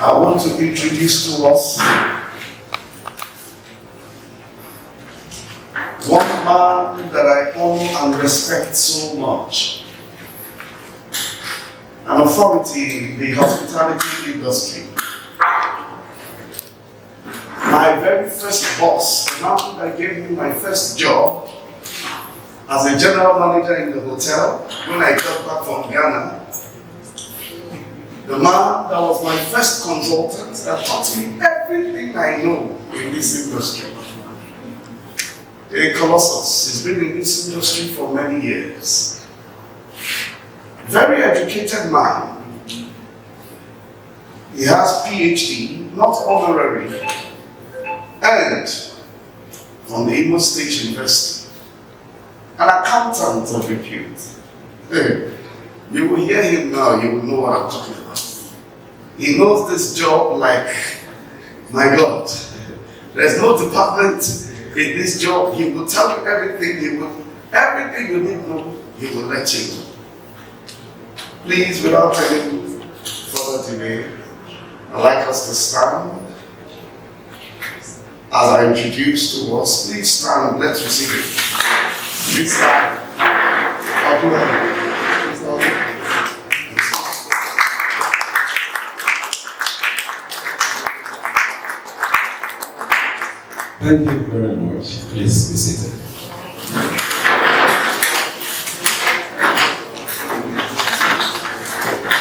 I want to introduce to us one man that I honor and respect so much, an authority in the hospitality industry. My very first boss, the man that gave me my first job as a general manager in the hotel when I got back from Ghana. The man that was my first consultant that taught me everything I know in this industry. A Colossus. He's been in this industry for many years. Very educated man. He has PhD, not honorary, and from the Imo State University. An accountant of repute. Hey, you will hear him now, you will know what I'm talking about. He knows this job like, my God, there's no department in this job. He will tell you everything, everything you need to know, he will let you know. Please, without any further delay, I'd like us to stand. As I introduce to us, please stand, let's receive it. Please stand. Thank you very much. Please be seated.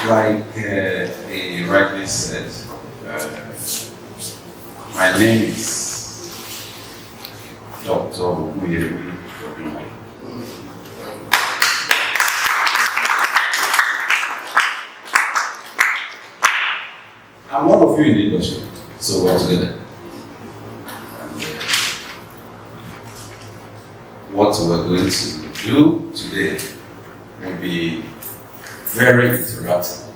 Like he rightly said, my name is Dr. Odun. I'm one of you in the industry, so we're together. What we're going to do today will be very interactive.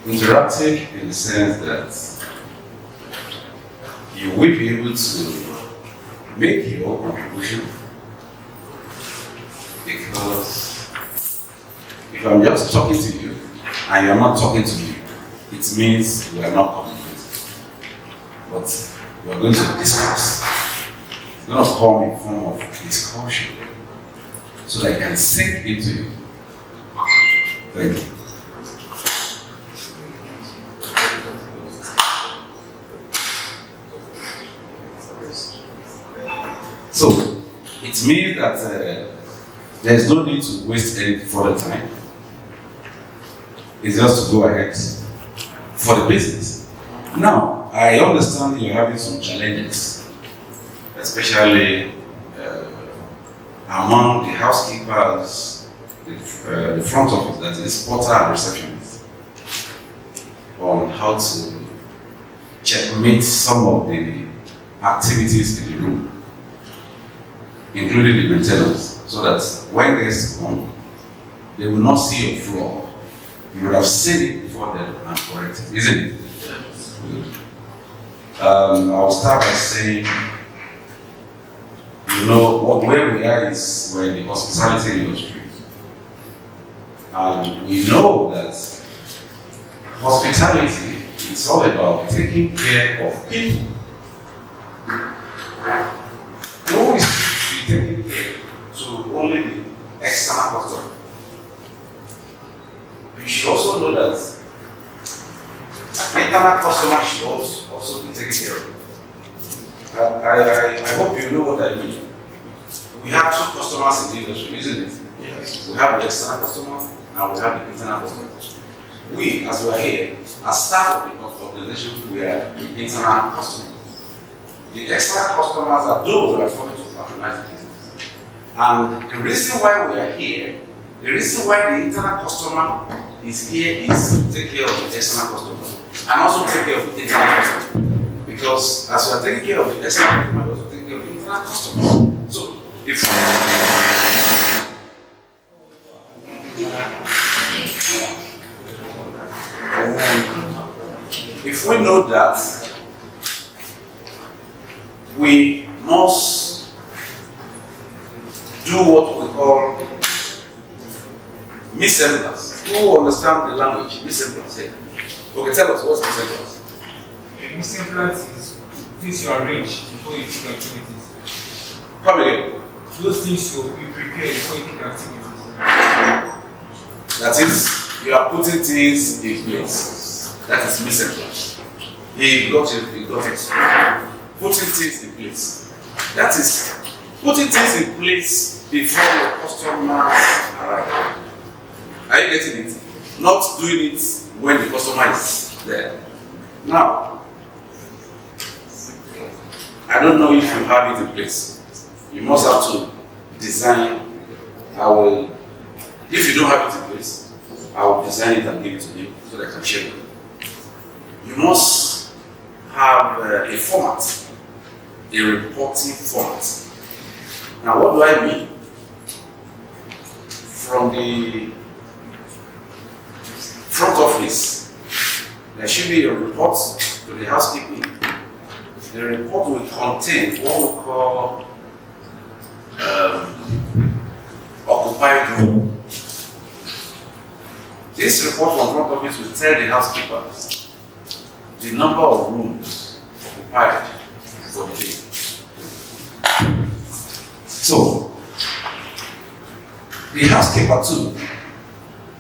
Interactive in the sense that you will be able to make your contribution, because if I'm just talking to you and you're not talking to me, it means we are not communicating. But we're going to discuss. It's going to come in form of discussion so that I can sink into you. Thank you. So, it means that there's no need to waste any further time. It's just to go ahead for the business. Now, I understand you're having some challenges, especially among the housekeepers, the front office, that is porter and receptionist, on how to checkmate some of the activities in the room, including the maintenance, so that when guests come, they will not see a flaw. You would have seen it before them and correct it, isn't it? I'll start by saying, you know, where we are is we're in the hospitality industry. And we know that hospitality is all about taking care of people. Who is taking care to only the external customer? You should also know that internal customers should also be taken care of. I hope you know what I mean. We have two customers in the industry, isn't it? Yes. We have the external customer and we have the internal customer. We, as we are here, as staff of the organization, we are the internal customers. The external customers are those who are coming to patronize the business. And the reason why we are here, the reason why the internal customer is here is to take care of the external customer and also take care of the internal customer. Because as we are taking care of the external customer, we also take care of the internal customer. So if we know that, we must do what we call miscellaneous. Who understand the language? Missing plus. Okay, tell us what's missing plus. A missing plus is things you arrange before you take activities. Come again. Those things you prepare before you take activities. That is, you are putting things in place. That is missing plus. He got it. Putting things in place. That is, putting things in place before your customers arrive. Are you getting it? Not doing it when the customer is there. Now, I don't know if you have it in place. You must have to design. If you don't have it in place, I will design it and give it to you so that I can share it. You must have a format, a reporting format. Now, what do I mean? From the front office, there should be a report to the housekeeping. The report will contain what we call occupied room. This report from front office will tell the housekeepers the number of rooms occupied for the day. So, the housekeeper too,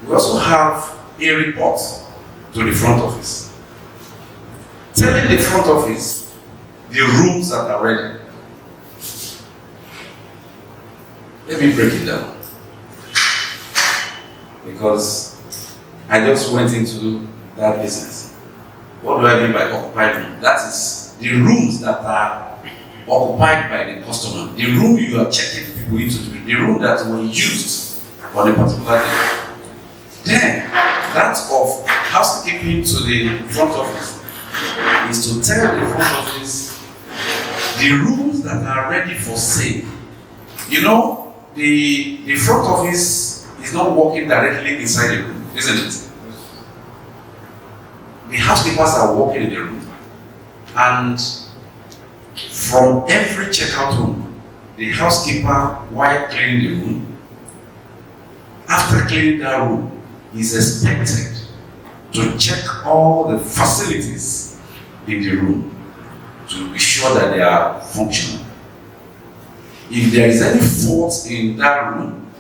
we also have a report to the front office, telling the front office the rooms that are ready. Let me break it down, because I just went into that business. What do I mean by occupied room? That is the rooms that are occupied by the customer, the room you are checking people into, the room that were used for a particular day. Then, that of housekeeping to the front office is to tell the front office the rooms that are ready for sale. You know, the front office is not working directly inside the room, isn't it? The housekeepers are working in the room, and from every checkout room, the housekeeper, while cleaning the room, after cleaning that room, is expected to check all the facilities in the room to be sure that they are functional. If there is any fault in that room,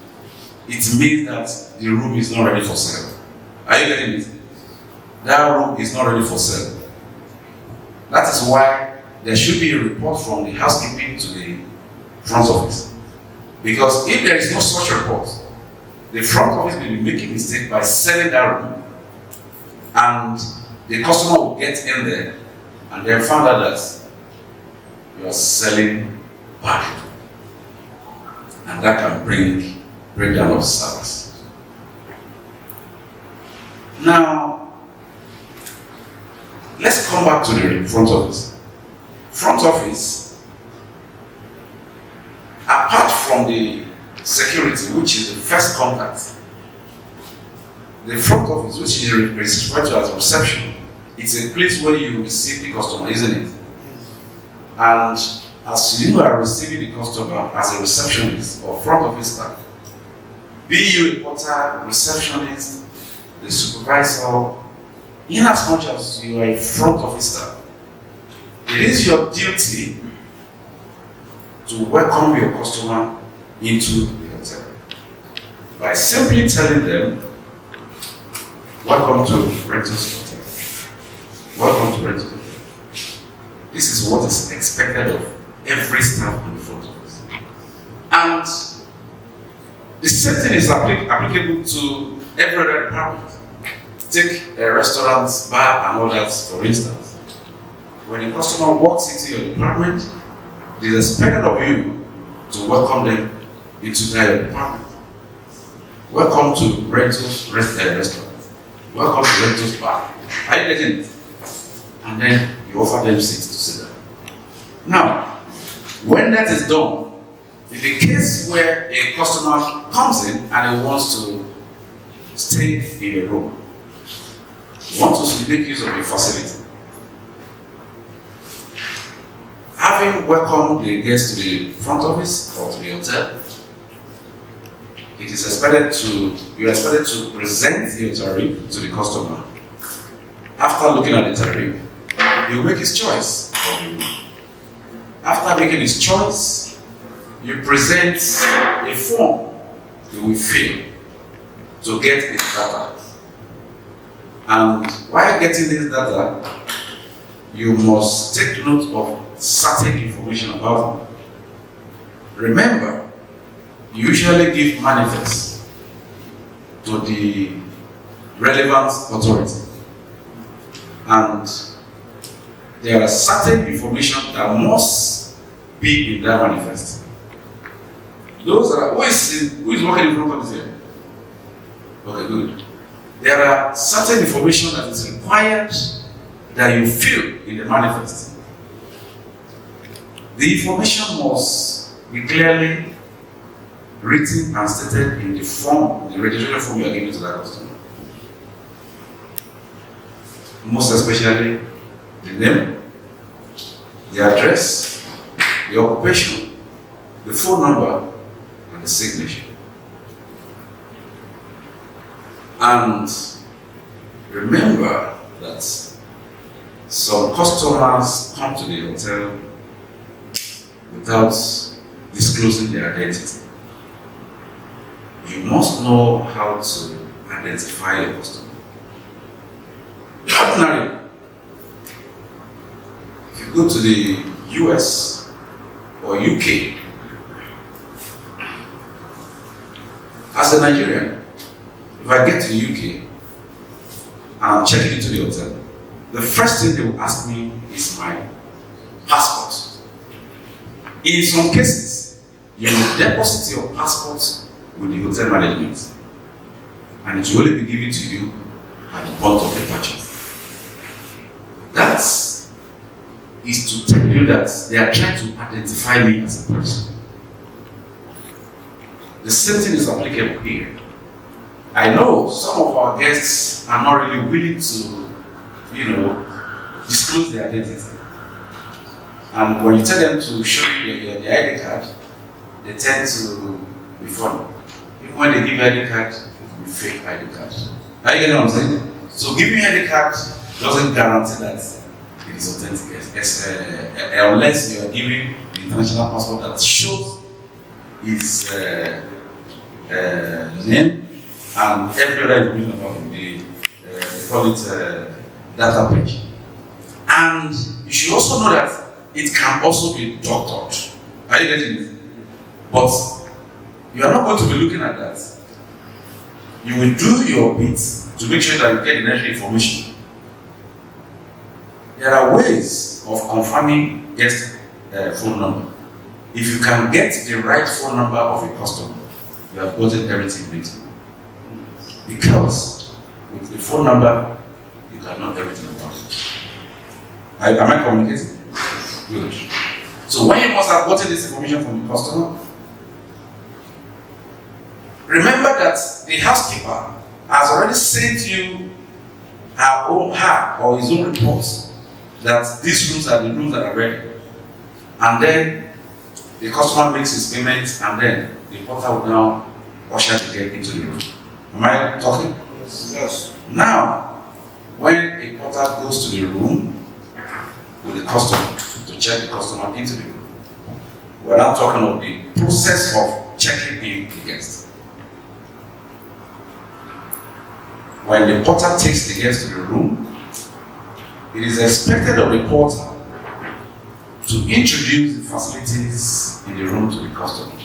it means that the room is not ready for sale. Are you getting it? That room is not ready for sale. That is why there should be a report from the housekeeping to the front office. Because if there is no such report, the front office may be making a mistake by selling that room, and the customer will get in there and then find out that you are selling bad, and that can bring breakdown of service. Now, let's come back to the front office. Front office, apart from the security, which is the first contact, the front office, which is referred to as reception, it's a place where you receive the customer, isn't it? And as you are receiving the customer as a receptionist or front office staff, be you a porter, receptionist, the supervisor, in as much as you are a front office staff, it is your duty to welcome your customer into the hotel by simply telling them, welcome to Rento Hotel. Welcome to Rento Hotel. This is what is expected of every staff in the front office. And the same thing is applicable to every other department. Take a restaurant, bar, and all that, for instance. When a customer walks into your department, it is expected of you to welcome them into their department. Welcome to Rento's restaurant. Welcome to Rento's bar. Are you getting it? And then you offer them seats to sit down. Now, when that is done, in the case where a customer comes in and he wants to stay in a room, wants to make use of a facility, having welcomed the guest to the front office or to the hotel, it is expected you are expected to present your tariff to the customer. After looking at the tariff, he will make his choice. After making his choice, you present a form you will fill to get his data. And while getting this data, you must take note of certain information about them. Remember, you usually give manifest to the relevant authority. And there are certain information that must be in that manifest. Those are who is working in front of us here? Okay, good. There are certain information that is required that you fill in the manifest. The information must be clearly written and stated in the form, the registration form you are giving to that customer. Most especially the name, the address, the occupation, the phone number, and the signature. And remember that some customers come to the hotel without disclosing their identity. You must know how to identify your customer. Ordinarily, if you go to the US or UK, as a Nigerian, if I get to the UK and I'm checking into the hotel, the first thing they will ask me is my passport. In some cases, you will deposit your passport with the hotel management, and it will only be given to you at the point of departure. That is to tell you that they are trying to identify me as a person. The same thing is applicable here. I know some of our guests are not really willing to, disclose their identity. And when you tell them to show you their ID card, they tend to be funny. Even when they give you ID card, it will be fake ID card. Are you getting what I'm saying? So giving ID card doesn't guarantee that it is authentic, unless you are giving the international passport that shows his name and every other information about him. They call it data page. And you should also know that it can also be doctored. Are you getting it? But you are not going to be looking at that. You will do your bit to make sure that you get the necessary information. There are ways of confirming guest phone number. If you can get the right phone number of a customer, you have gotten everything written. Because with the phone number, you can know everything about it. Am I communicating? Good. So when you must have gotten this information from the customer, remember that the housekeeper has already sent you her or his own reports that these rooms are the rooms that are ready. And then the customer makes his payment, and then the porter will now usher to get into the room. Am I talking? Yes. Now, when a porter goes to the room with the customer to check the customer into the room, we're now talking of the process of checking in the guest. When the porter takes the guest to the room, it is expected of the porter to introduce the facilities in the room to the customer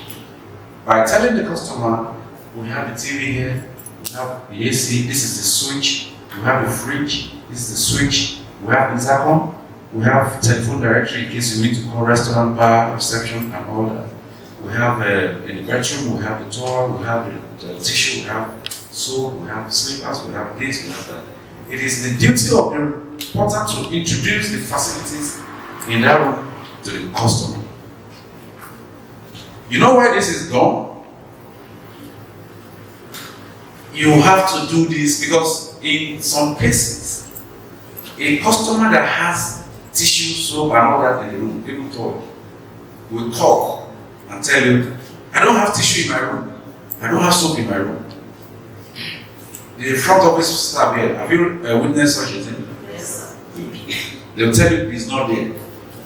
by telling the customer, we have the TV here, we have the AC, this is the switch, we have the fridge, this is the switch, we have intercom, we have telephone directory in case you need to call restaurant, bar, reception, and all that. We have in the bedroom, we have the towel, we have the tissue, we have soap, we have slippers, we have this, we have that. It is the duty of the porter to introduce the facilities in that room to the customer. You know why this is done? You have to do this because in some cases, a customer that has tissue, soap, and all that in the room, people will call and tell you, I don't have tissue in my room. I don't have soap in my room. The front office staff here, have you witnessed such a thing? Yes, sir. They'll tell you it's not there.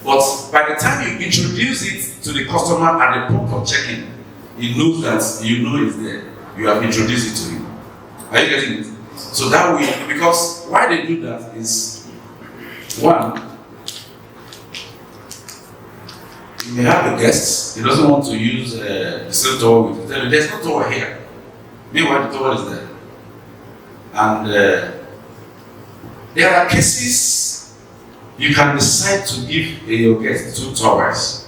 But by the time you introduce it to the customer at the point of check-in, he knows that you know it's there. You have introduced it to him. Are you getting it? So that way, because why they do that is, one, you may have a guest, he doesn't want to use the same towel with you. Tell you, there's no towel here. Meanwhile, the towel is there. And there are cases you can decide to give your guest 2 towels.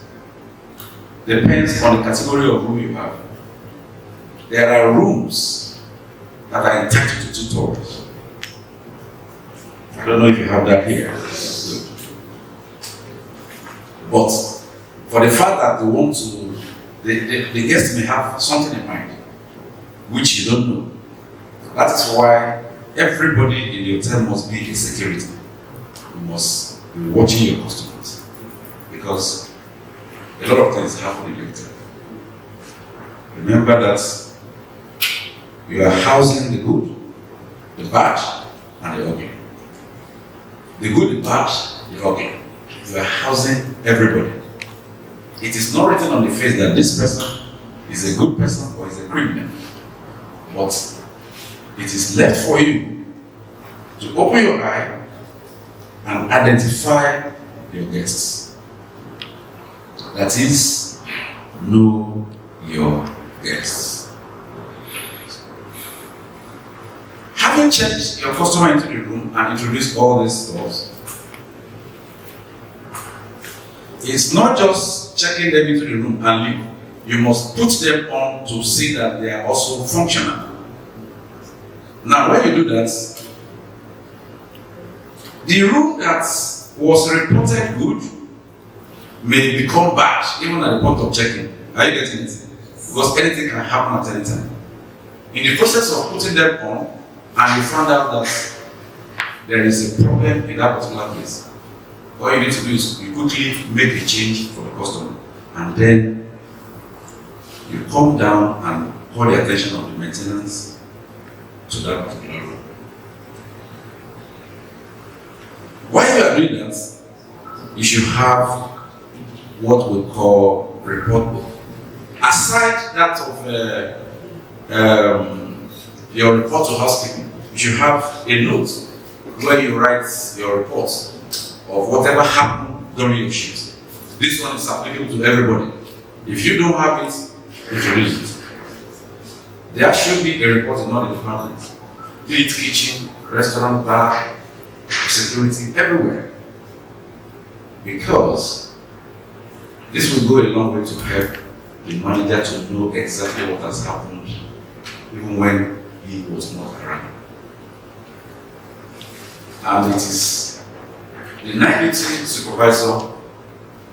Depends on the category of room you have. There are rooms that are entitled to 2 towels. I don't know if you have that here. But for the fact that they want to, the guest may have something in mind, which you don't know. That is why everybody in the hotel must be a security. You must be watching your customers. Because a lot of things happen in the hotel. Remember that you are housing the good, the bad, and the ugly. The good, the bad, the ugly. You are housing everybody. It is not written on the face that this person is a good person or is a criminal. But it is left for you to open your eye and identify your guests. That is, know your guests. Having checked your customer into the room and introduced all these stuff, it's not just checking them into the room and leave. You must put them on to see that they are also functional. Now, when you do that, the room that was reported good may become bad, even at the point of checking. Are you getting it? Because anything can happen at any time. In the process of putting them on, and you found out that there is a problem in that particular place, all you need to do is you quickly make a change for the customer, and then you come down and call the attention of the maintenance to that particular room. While you are doing that, you should have what we call report book. Aside that of your report to housekeeping, you should have a note where you write your reports of whatever happened during your shift. This one is applicable to everybody. If you don't have it, introduce it. There should be a report in all the departments. Be it kitchen, restaurant, bar, security, everywhere. Because this will go a long way to help the manager to know exactly what has happened, even when he was not around. And it is the night duty supervisor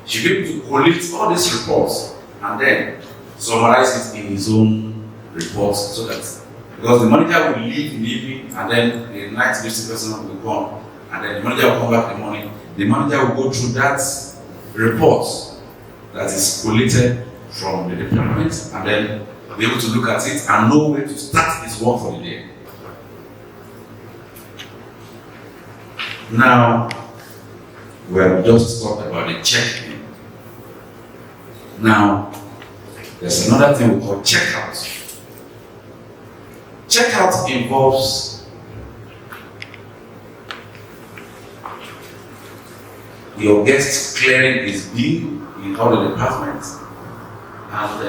should be able to collect all these reports and then summarize it in his own reports, so that because the manager will leave in the evening and then the night duty person will come, and then the manager will come back in the morning. The manager will go through that report that is collated from the department and then be able to look at it and know where to start his work for the day. Now, we have just talked about the check-in. Now, there's another thing we call checkout. Checkout involves your guest clearing his bill in all the departments, and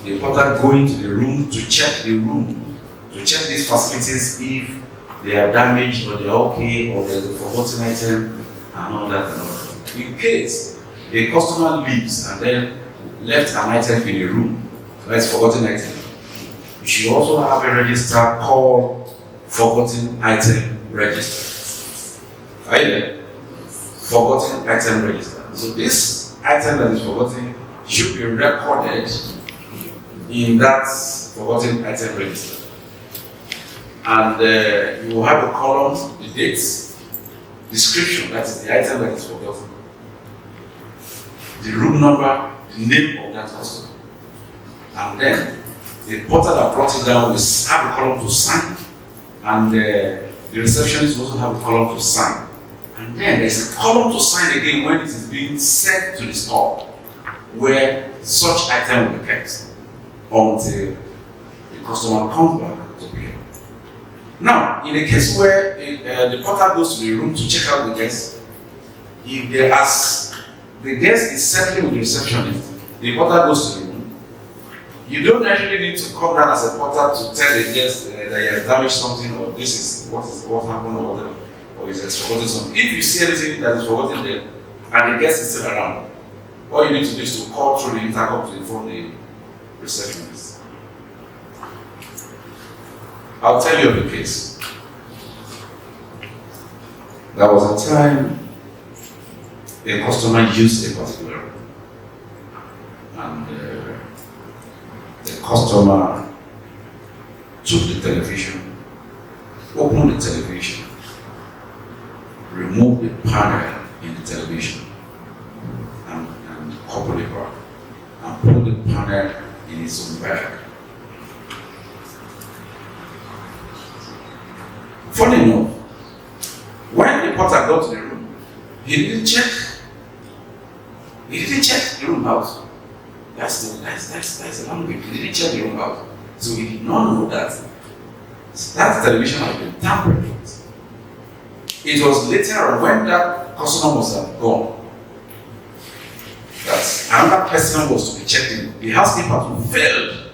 the porter going to the room to check the room, to check these facilities if they are damaged or they are okay or there's a forgotten item and all that and all that. In case a customer leaves and then left an item in the room, that's forgotten item, you should also have a register called Forgotten Item Register. Are you there? Forgotten Item Register. So this item that is forgotten should be recorded in that Forgotten Item Register. And you will have a column, the dates, description, that is the item that is forgotten, the room number, the name of that customer. and then the porter that brought it down will have a column to sign, and the receptionist also have a column to sign. And then there's a column to sign again when it is being sent to the store, where such item will be kept until the customer comes back to pay. Now, in a case where the porter goes to the room to check out the guest, if there as the guest is settling with the receptionist, the porter goes to the room. You don't actually need to come down as a porter to tell the guest that he has damaged something, or this is what happened, or whatever, or he has forgotten something. If you see anything that is forgotten there, and the guest is still around, all you need to do is to call through the intercom to inform the receptionist. I'll tell you of the case. There was a time a customer used a particular room, and the customer took the television, opened the television, removed the panel in the television, and coupled it back, and put the panel in his own bag. Funny enough, when the porter got to the room, he didn't check the room out. That's the language. He didn't check the room out. So he did not know that television had been tampered with. It was later on, when that customer must have gone, that another person was to be checked in. The housekeeper failed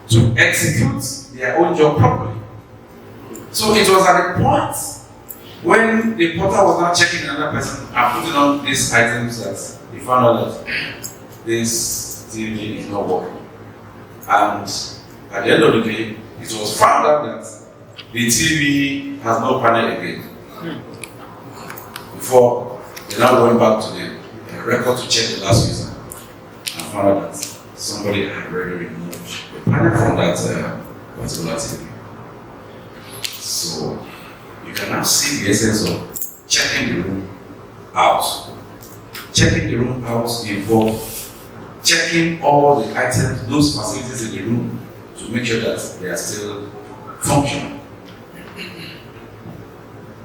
to execute their own job properly. So it was at a point when the porter was not checking another person and putting on these items that he found out that this TV is not working. And at the end of the day, it was found out that the TV has no panel again. Before they now went back to the record to check the last user and found out that somebody had already removed the panel from that particular TV. So you can now see the essence of checking the room out. Checking the room out involves checking all the items, those facilities in the room, to make sure that they are still functional.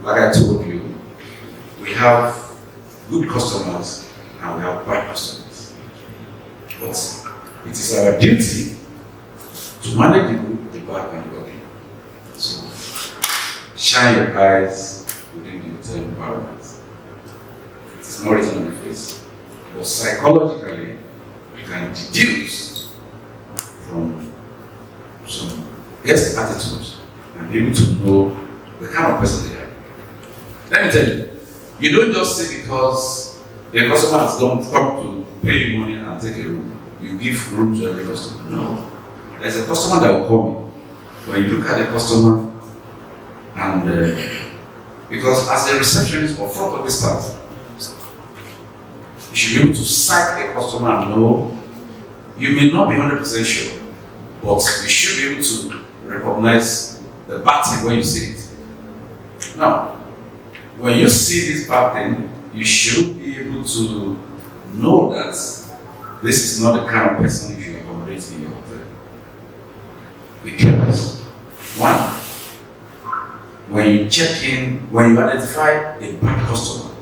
Like I told you, we have good customers and we have bad customers. But it is our duty to manage the good, the bad, and the ugly. So shine your eyes within the hotel environment. It is not written on the face, but psychologically, you can deduce from some guest attitudes and be able to know the kind of person they are. Let me tell you, you don't just say because the customer has come to pay you money and take a room, you give room to every customer. No. There's a customer that will come. When you look at the customer, and because as a receptionist or front office staff, you should be able to sight a customer and know. You may not be 100% sure, but you should be able to recognize the bad thing when you see it. Now, when you see this bad thing, you should be able to know that this is not the kind of person you should accommodate in your hotel. Because, one, when you check in, when you identify a bad customer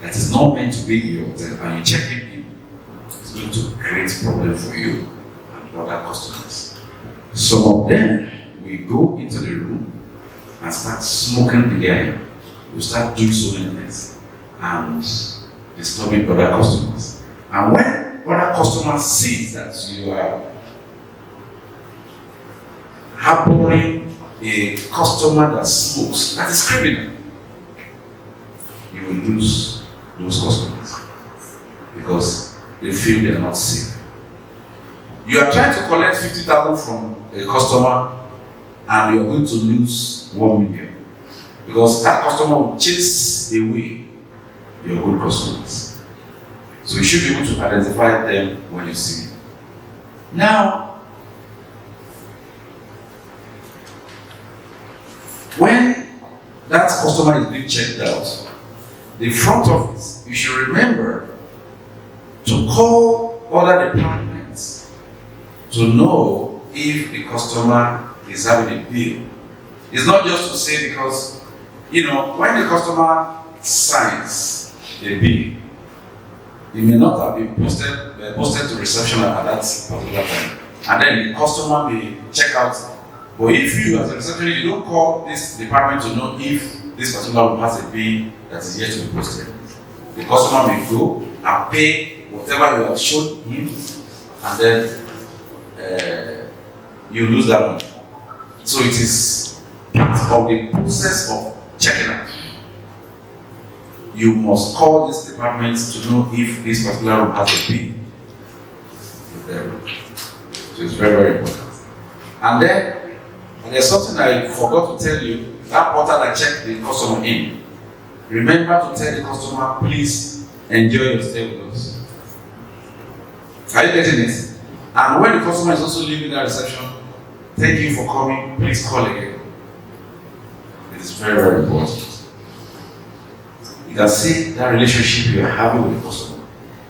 that is not meant to be in your hotel and you check him in, it's going to create problem for you and other customers. Some of them will go into the room and start smoking the air. You start doing so many things and disturbing other customers. And when other customers see that you are harboring a customer that smokes, that is criminal, you will lose those customers because they feel they are not safe. You are trying to collect 50,000 from a customer and you are going to lose 1 million because that customer will chase away your good customers. So you should be able to identify them when you see them. Now, when that customer is being checked out, the front office, you should remember to call other departments to know if the customer is having a bill. It's not just to say because, when the customer signs a bill, it may not have been posted to reception at that particular time. And then the customer may check out. But if you, as a receptionist, you don't call this department to know if this particular room has a bill that is yet to be posted, the customer may go and pay whatever you have shown him, and then you lose that money. So it is part of the process of checking out. You must call this department to know if this particular room has a bill. So it's very, very important. And then, there's something I forgot to tell you. That porter that checked the customer in, remember to tell the customer, please enjoy your stay with us. Are you getting it? And when the customer is also leaving that reception, thank you for coming, please call again. It is very, very important. You can see that relationship you are having with the customer.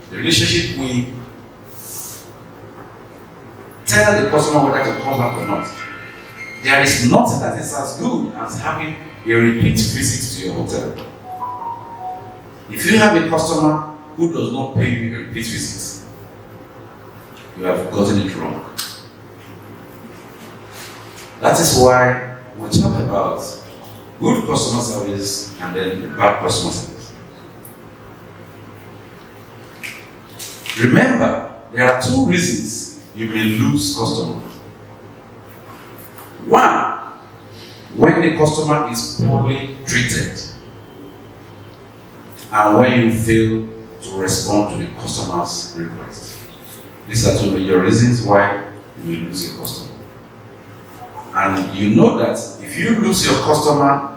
The relationship we tell the customer whether to come back or not. There is nothing that is as good as having a repeat visit to your hotel. If you have a customer who does not pay you a repeat visit, you have gotten it wrong. That is why we talk about good customer service and then bad customer service. Remember, there are two reasons you may lose customers. One, when the customer is poorly treated, and when you fail to respond to the customer's request. These are two major reasons why you will lose your customer. And you know that if you lose your customer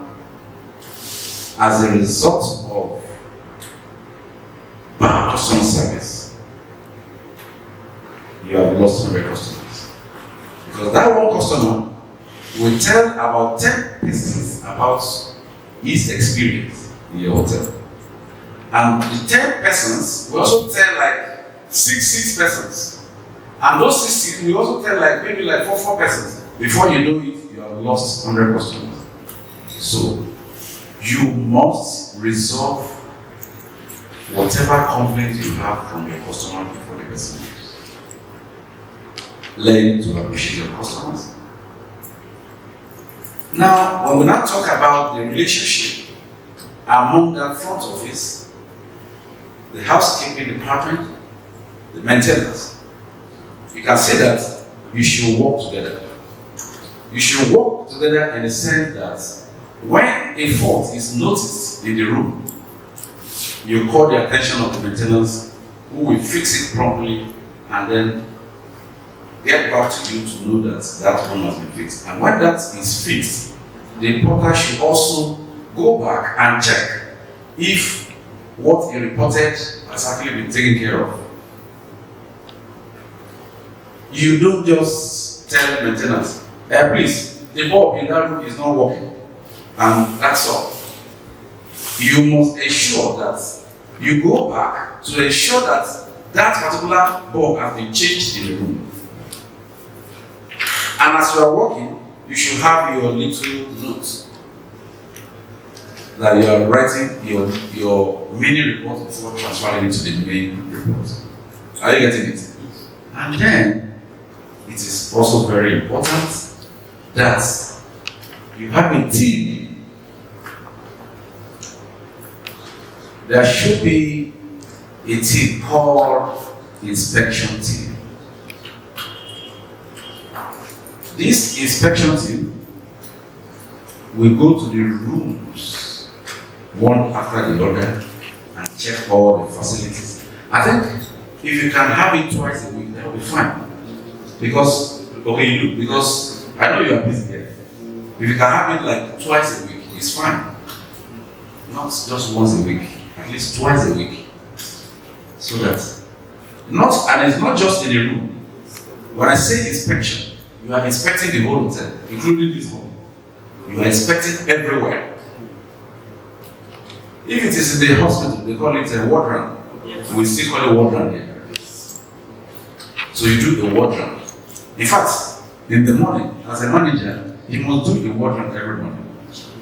as a result of bad customer service, you have lost 100 customers. Because that one customer will tell about 10 persons about his experience in your hotel. And the 10 persons will also tell like six persons. And those 6 will also tell like maybe like four persons. Before you know it, you have lost 100 customers. So you must resolve whatever complaint you have from your customer before the person leaves. Learn to appreciate your customers. Now, when we now talk about the relationship among that front office, the housekeeping department, the maintenance, you can say that you should work together. You should work together in the sense that when a fault is noticed in the room, you call the attention of the maintenance, who will fix it promptly and then get back to you to know that that room has been fixed. And when that is fixed, the porter should also go back and check if what he reported has actually been taken care of. You don't just tell maintenance, please, the bulb in that room is not working, and that's all. You must ensure that you go back to ensure that that particular bulb has been changed in the room. And as you are working, you should have your little notes that you are writing your mini report before transferring it to the main report. Are you getting it? And then it is also very important that you have a team. There should be a team called inspection team. This inspection team will go to the rooms one after the other and check all the facilities. I think if you can have it twice a week, that will be fine. Because I know you are busy here. If you can have it like twice a week, it's fine. Not just once a week, at least twice a week. So that and it's not just in the room. When I say inspection, you are inspecting the whole hotel, including this home. You are inspecting everywhere. If it is in the hospital, they call it a ward round. We still call it ward round here. So you do the ward round. In fact, in the morning, as a manager, he must do the wardrobe every morning.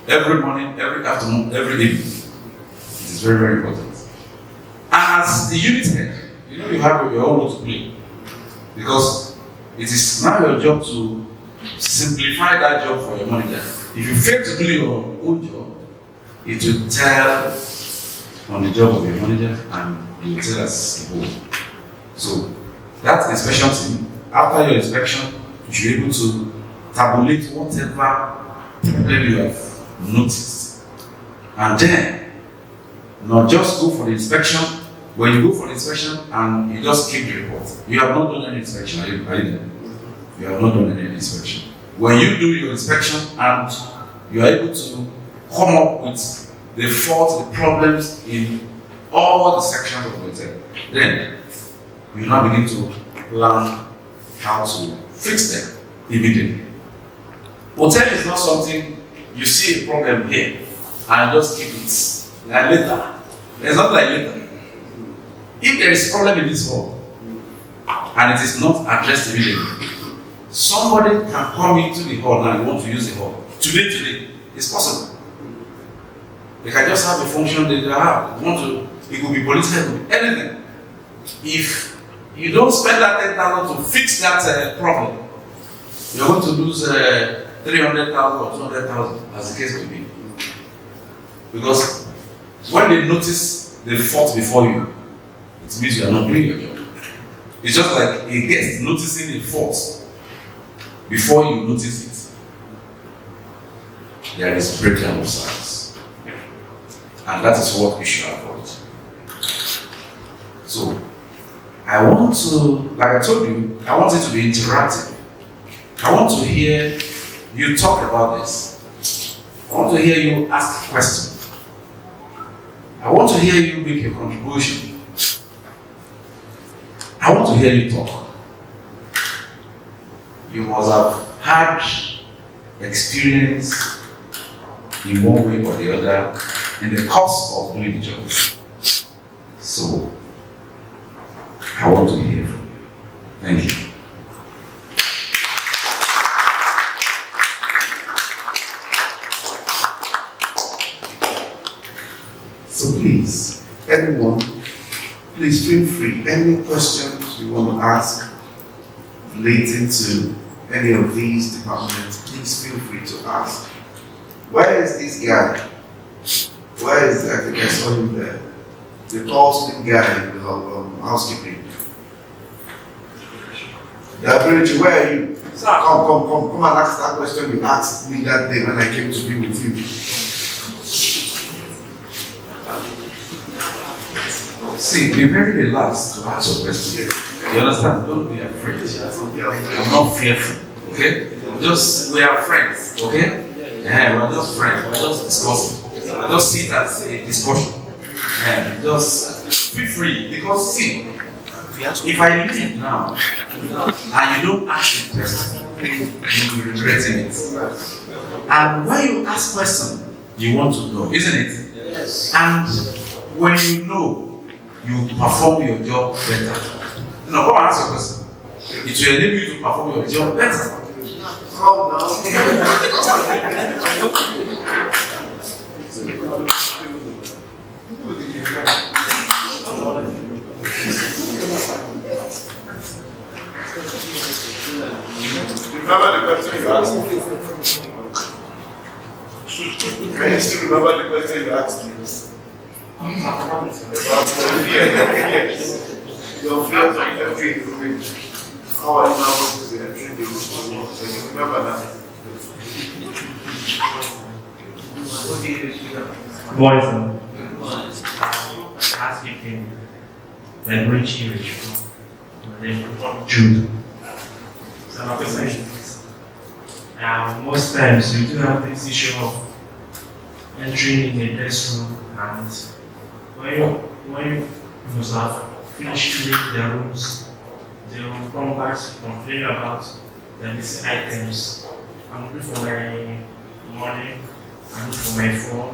Every morning, every afternoon, every evening. It is very, very important. And as the unit head, you know you have your own role to play. Because it is now your job to simplify that job for your manager. If you fail to do your own job, it will tell on the job of your manager and you will tell as a whole. So that inspection team, after your inspection, you should be able to tabulate whatever problem you have noticed. And then, not just go for the inspection. When you go for the inspection and you just keep the report, you have not done any inspection, are you there? You have not done any inspection. When you do your inspection and you are able to come up with the faults, the problems in all the sections of the hotel, then you now begin to learn how to fix them immediately. Hotel is not something you see a problem here and just keep it like later. It's not like later. If there is a problem in this hall and it is not addressed immediately, somebody can come into the hall and want to use the hall. Today, it's possible. They can just have a function they have. It could be political, it could be anything. If you don't spend that 10,000 to fix that problem, you're going to lose 300,000 or 200,000, as the case may be. Because when they notice the fault before you, it means you are not doing your job. It's just like a guest noticing a fault before you notice it. There is breakdown of service. And that is what we should avoid. So, I want to, like I told you, I want it to be interactive. I want to hear you talk about this. I want to hear you ask questions. I want to hear you make a contribution. I want to hear you talk. You must have had experience in one way or the other in the course of doing the job. So, I want to hear from you. Thank you. So please, anyone, please feel free. Any questions you want to ask relating to any of these departments, please feel free to ask. Where is this guy? Where is, I think I saw him there. The tall, slim guy in the housekeeping. Bridget, where are you? Come and ask that question you asked me that day when I came to be with you. See, be very relaxed to ask your question. You understand? Don't be afraid. I'm not fearful. Okay? We are friends. Okay? Yeah, we're just friends. We're just discussing. Just see it as a discussion. And just be free. Because see, if I leave now and you don't ask the question, you will be regretting it. And when you ask question, you want to know, isn't it? Yes. And when you know, you perform your job better. No, come and ask your question. It will enable you to perform your job better. Remember the question you asked me? Can you still remember the question you asked me? Your fears of entering the room. How are you now going to be entering the room? Can you remember that? Housekeeping, like Richie, my name is Jude. So my question is, most times we do have this issue of entering in a guest room, and when you must have finished cleaning their rooms, they will come back to complain about the missing items. I'm looking for my money, I'm looking for my phone,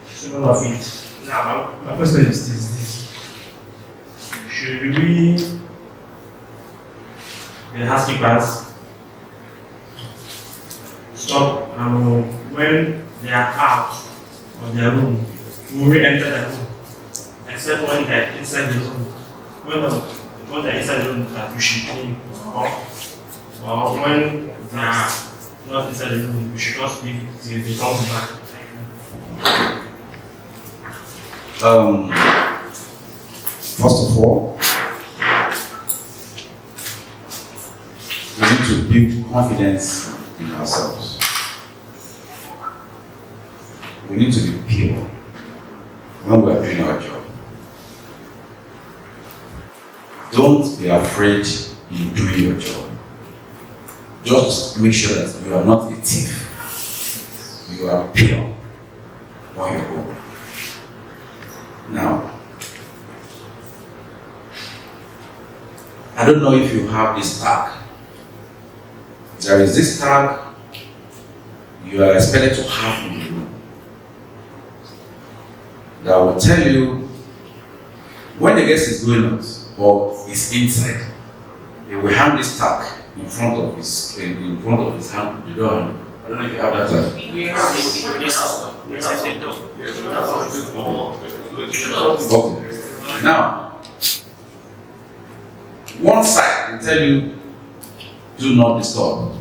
some of it. Now, my question is this. Should we the housekeepers stop when they are out of their room, we will enter the room, except when they're inside the room. When they're inside the room, that we should clean, or when they are not inside the room, we should just leave till they come back. First of all, we need to build confidence in ourselves. We need to be pure when we are doing our job. Don't be afraid in doing your job. Just make sure that you are not a thief. You are pure on your own. Now, I don't know if you have this tag. There is this tag you are expected to have in the room that will tell you when the guest is going out or is inside. He will hang this tag in front of his hand, the door handle. I don't know if you have that tag. Okay. Now, one side will tell you, do not disturb.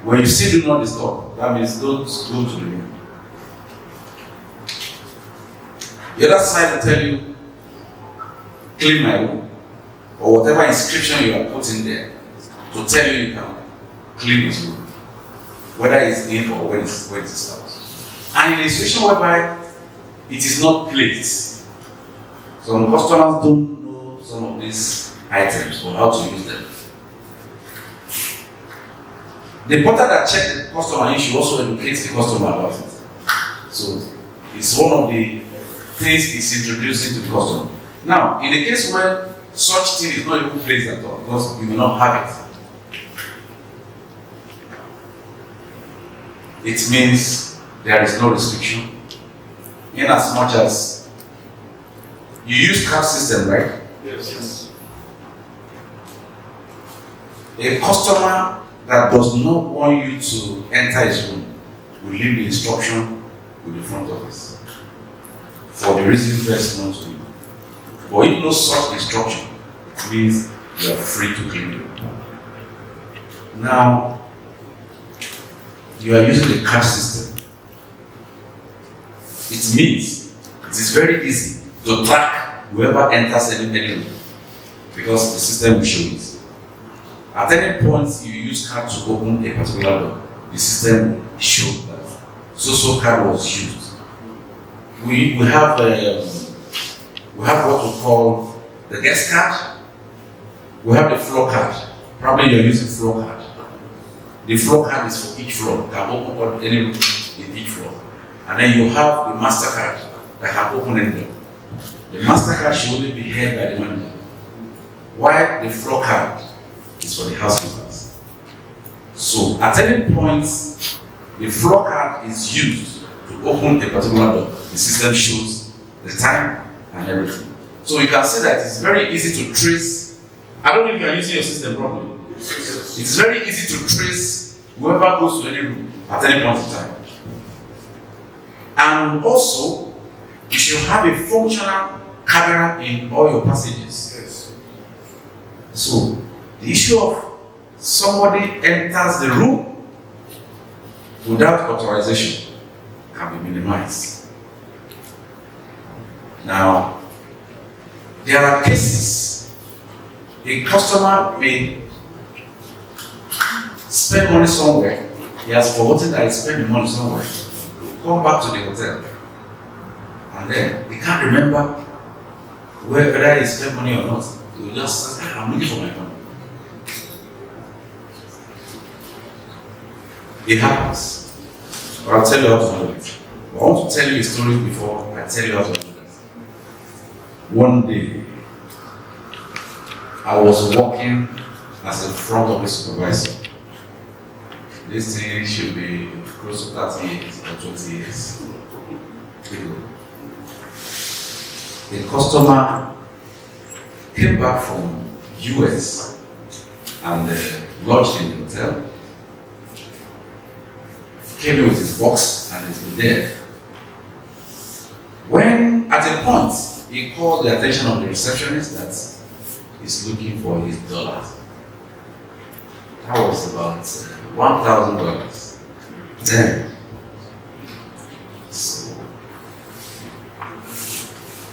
When you see do not disturb, that means don't go to the room. The other side will tell you, clean my room, or whatever inscription you are putting there to tell you you can clean his room, whether it's in or when it's out. And in a situation whereby it is not placed, some customers don't know some of these items or how to use them. The porter that checks the customer in should also educate the customer about it. So it's one of the things he's introducing to the customer. Now, in the case where such thing is not even placed at all, because you will not have it, it means there is no restriction. In as much as you use card system, right? Yes. A customer that does not want you to enter his room will leave the instruction with the front office for the reason best known to you. But if no such instruction, it means you are free to clean it. Now, you are using the card system. It means it is very easy to track whoever enters any room because the system will show it. At any point you use card to open a particular door, the system will show that so card was used. We have what we call the guest card. We have the floor card. Probably you're using floor card. The floor card is for each floor. Can open any room in each floor. And then you have the master card that can open any door. The master card should only be held by the manager, while the floor card is for the housekeepers. So at any point, the floor card is used to open a particular door. The system shows the time and everything. So you can see that it's very easy to trace. I don't know if you are using your system properly. It's very easy to trace whoever goes to any room at any point in time. And also, you should have a functional camera in all your passages. Yes. So, the issue of somebody enters the room without authorization can be minimized. Now, there are cases a customer may spend money somewhere. He has forgotten that he spent the money somewhere. Come back to the hotel, and then he can't remember whether he spent money or not. He will just say, I'm looking for my money. It happens. But I'll tell you how to handle it. I want to tell you a story before I tell you how to handle it. One day, I was working as a front office supervisor. This thing should be close to 30 years or 20 years. The customer came back from US and lodged in the hotel. Came in with his box and he's been there. When at a point he called the attention of the receptionist that he's looking for his dollars. That was about $1,000. Then, so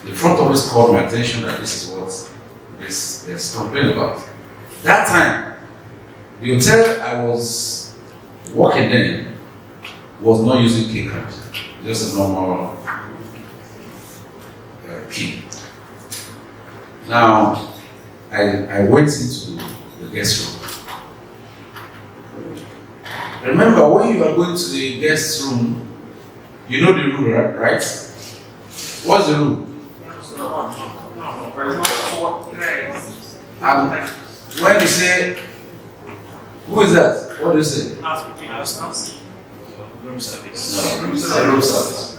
the front office called my attention that this is what this is complaining about. That time, the hotel I was working in was not using key card, just a normal key. Now, I went into the guest room. Remember, when you are going to the guest room, you know the rule, right? What's the rule? And when you say, who is that? What do you say? Room service. No, say room service.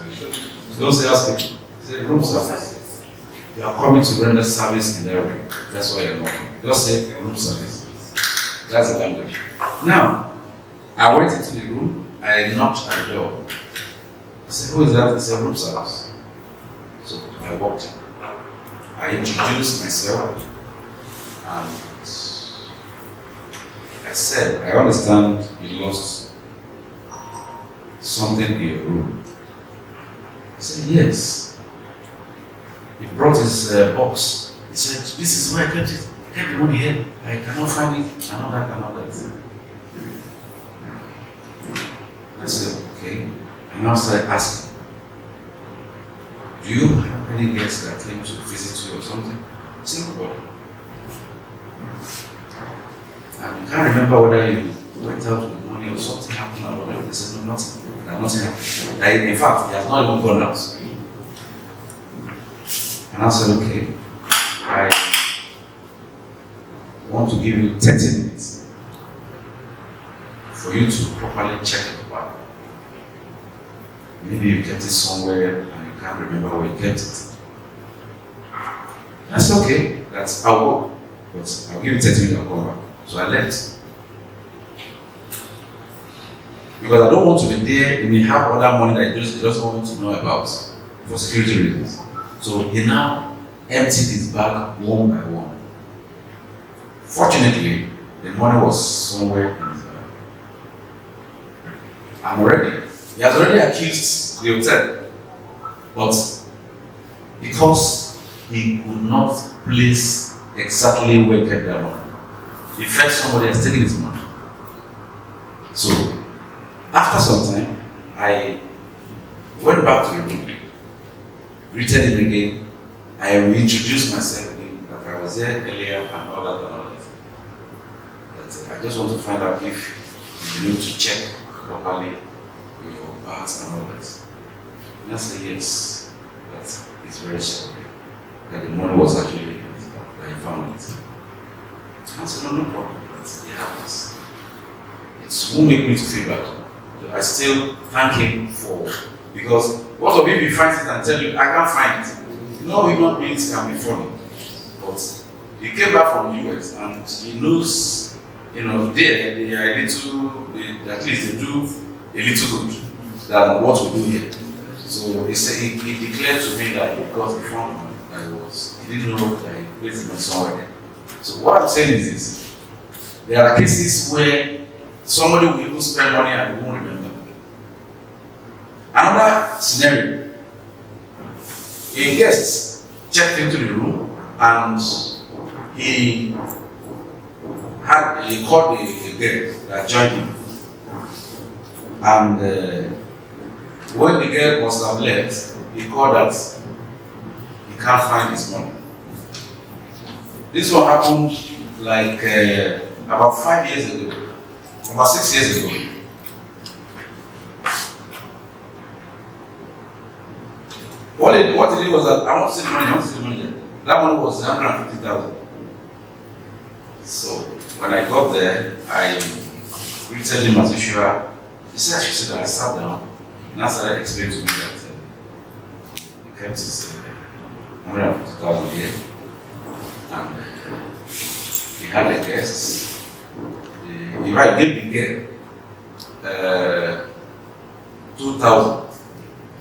Don't say housekeeping. Say room service. You are coming to render service in their room. That's why you're knocking. Just say room service. That's the language. Now, I went into the room, I knocked at the door. I said, who is that? He said, room service. So I walked in. I introduced myself and I said, I understand you lost something in your room. He said, yes. He brought his box. He said, this is where I kept it. I kept the money here. I cannot find it. And all that. I said, okay. And now started asking, do you have any guests that came to visit you or something? I said, nobody. And you can't remember whether you went out with money or something happened or whatever. They said, no, nothing. Nothing happened. In fact, he has not even gone out. And I said, okay, I want to give you 30 minutes for you to properly check the bag. Maybe you kept it somewhere and you can't remember where you kept it. That's okay, I'll go. But I'll give you 30 minutes, I'll come back. So I left. Because I don't want to be there, he may have other money that he doesn't want to know about for security reasons. So he now emptied his bag one by one. Fortunately, the money was somewhere in his bag. He has already accused the hotel, but because he could not place exactly where he kept that money, he felt somebody has taken his money. So, after some time, I went back to the room, greeted him again, I reintroduced myself again, that I was there earlier and all that. But I just want to find out if you need to check properly your bags and all that. And I said, yes, that is very sorry, that the money was actually in his bag, that he found it. I said, no problem, it happens. It won't make me to feel bad. I still thank him because what of if he finds it and tell you, I can't find it. No human beings can be funny. But he came back from the US and he knows, they are at least they do a little good than what we do here. So he said, he declared to me that because he found money, he didn't know that he placed it somewhere. So what I'm saying is this: there are cases where somebody will even spend money and they won't remember. Another scenario: a guest checked into the room and he called a girl that joined him. And when the girl must have left, he called that he can't find his money. This one happened like about 5 years ago, about 6 years ago. What he did was that I want to see the money, That money was 150,000. So when I got there, I greeted him as usual. He said I should sit down. I sat down and I started explaining to me that he kept his 150,000 here. And he had a guest If I gave the girl 2,000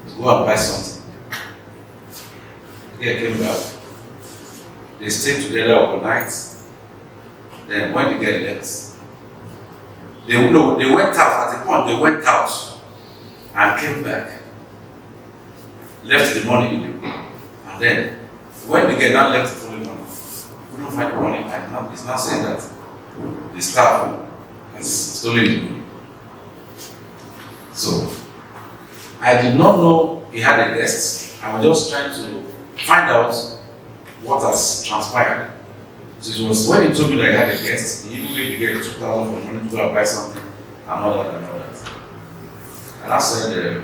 to go and buy something, the girl came back. They stayed together overnight. Then when the girl left, they went out. At the point, they went out and came back, left the money in the room, and then when the girl now left the following morning, we don't find the money. It's not saying that the staff has stolen the money. So I did not know he had a guest. I was just trying to find out what has transpired. So it was when he told me that he had a guest, he even gave the girl 2,000 for money to go and buy something, and all that and all that. And I said,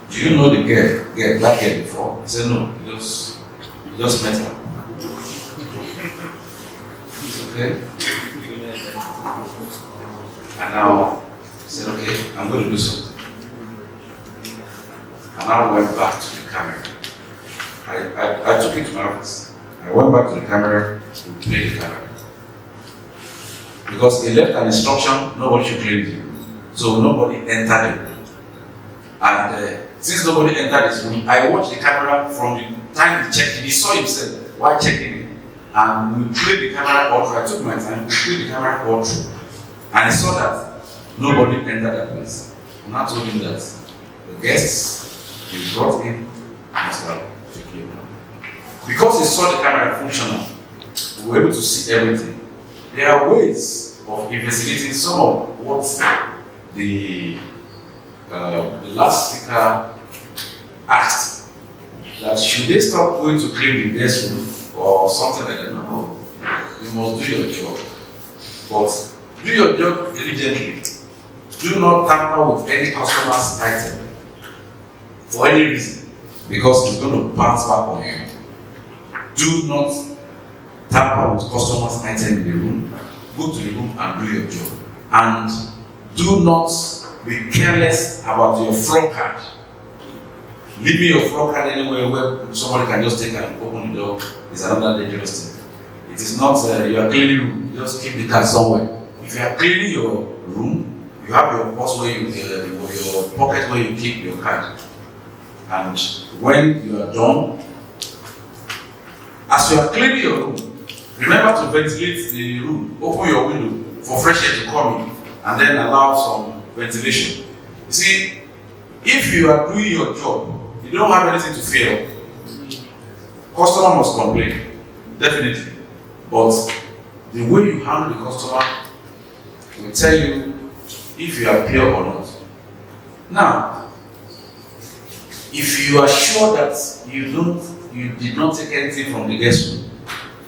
do you know the girl, that girl before? He said, no, he just met her. It's okay. And now he said, okay, I'm going to do something. And I went back to the camera. I took it to my office. I went back to the camera to play the camera. Because he left an instruction, nobody should clean it. So nobody entered the room. And since nobody entered his room, I watched the camera from the time he checked in. He saw himself while checking in. And we played the camera all through. I took my time, we played the camera all through. And he saw that nobody entered that place. And I told him that the guests he brought in must have clean. Because he saw the camera functional, we were able to see everything. There are ways of investigating some of what the last speaker asked. That should they stop going to clean the guest room or something like that? No, you must do your job. But do your job diligently. Do not tamper with any customer's item for any reason, because it's going to bounce back on you. Do not tamper with customers' item in the room. Go to the room and do your job. And do not be careless about your floor card. Leaving your floor card anywhere where somebody can just take and open the door is another dangerous thing. It is not you are cleaning room, you just keep the card somewhere. If you are cleaning your room, you have your purse where you your pocket where you keep your card. And when you are done, as you are cleaning your room, remember to ventilate the room. Open your window for fresh air to come in, and then allow some ventilation. You see, if you are doing your job, you don't have anything to fear. Customer must complain, definitely. But the way you handle the customer will tell you if you are pure or not. Now, if you are sure that you did not take anything from the guest room,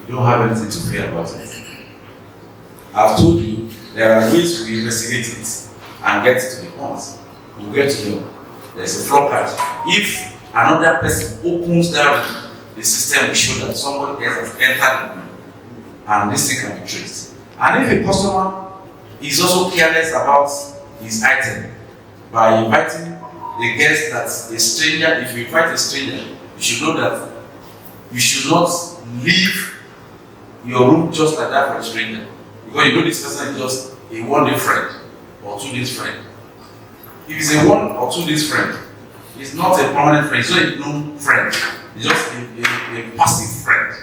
you don't have anything to fear about it. I've told you there are ways to investigate it and get to the point. You get to know there's a floor card. If another person opens that room, the system will show that somebody else has entered the room, and this thing can be traced. And if a customer is also careless about his item by inviting the guest that's a stranger, if you invite a stranger, you should know that you should not leave your room just like that for a stranger. Because you know this person is just a 1 day friend or 2 days friend. If it's a 1 or 2 days friend, it's not a permanent friend, it's not a known friend, it's just a passive friend.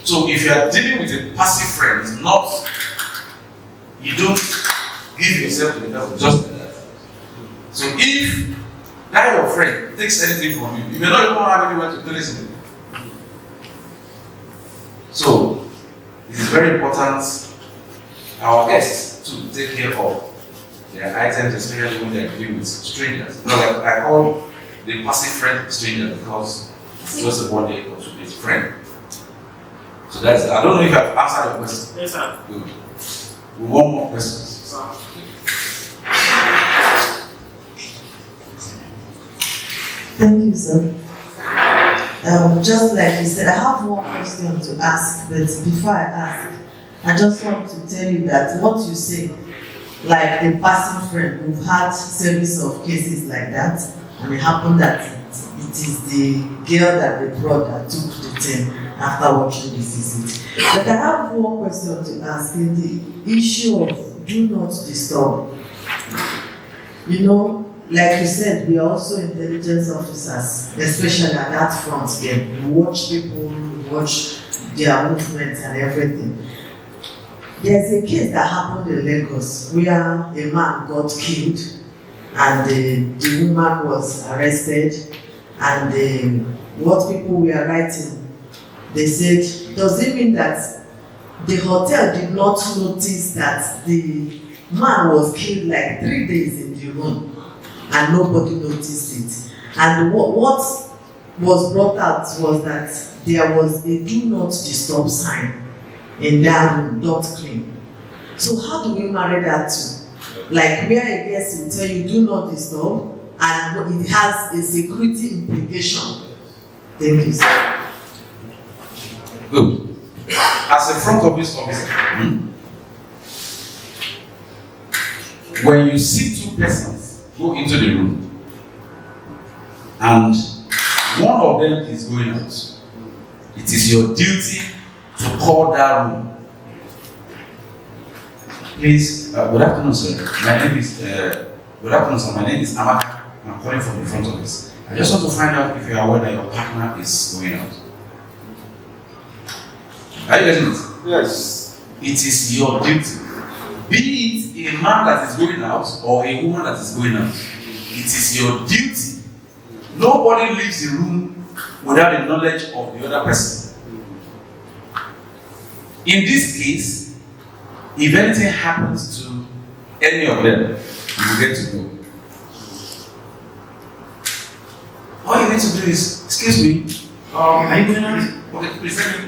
So if you are dealing with a passive friend, it's not, you don't give yourself to the devil just like that. So if that your friend takes anything from you, you may not even have anyone to place it. So it is very important our guests to take care of their items, especially when they are dealing with strangers. You know, like I call the passive friend stranger because it's just a 1 day or 2 days friend. So that's, I don't know if I've answered your question. Yes, sir. Good. We want more questions. Thank you, sir. Just like you said, I have one question to ask, but before I ask, I just want to tell you that what you say, like the passing friend, we've had series of cases like that, and it happened that it is the girl that they brought that took the thing after watching the visit. But I have one question to ask in the issue of do not disturb. You know, like you said, we are also intelligence officers, especially at that front there. We watch people, we watch their movements and everything. There's a case that happened in Lagos where a man got killed and the woman was arrested, and what people were writing, they said, does it mean that the hotel did not notice that the man was killed like 3 days in the room and nobody noticed it? And what was brought out was that there was a do not disturb sign in that room, don't clean. So how do we marry that to? Like where I guess will tell you do not disturb and it has a security implication. Thank you, sir. Good. As a front office officer, when you see two persons go into the room and one of them is going out, it is your duty to call that room. Please, good afternoon, sir. My name is good afternoon, sir. My name is Amaka. I'm calling from the front office. I just want to find out if you are aware that your partner is going out. Are you getting it? Yes. It is your duty. Be it a man that is going out or a woman that is going out, it is your duty. Nobody leaves the room without the knowledge of the other person. In this case, if anything happens to any of them, you will get to go. All you need to do is, excuse me, are you going out? Okay, please let me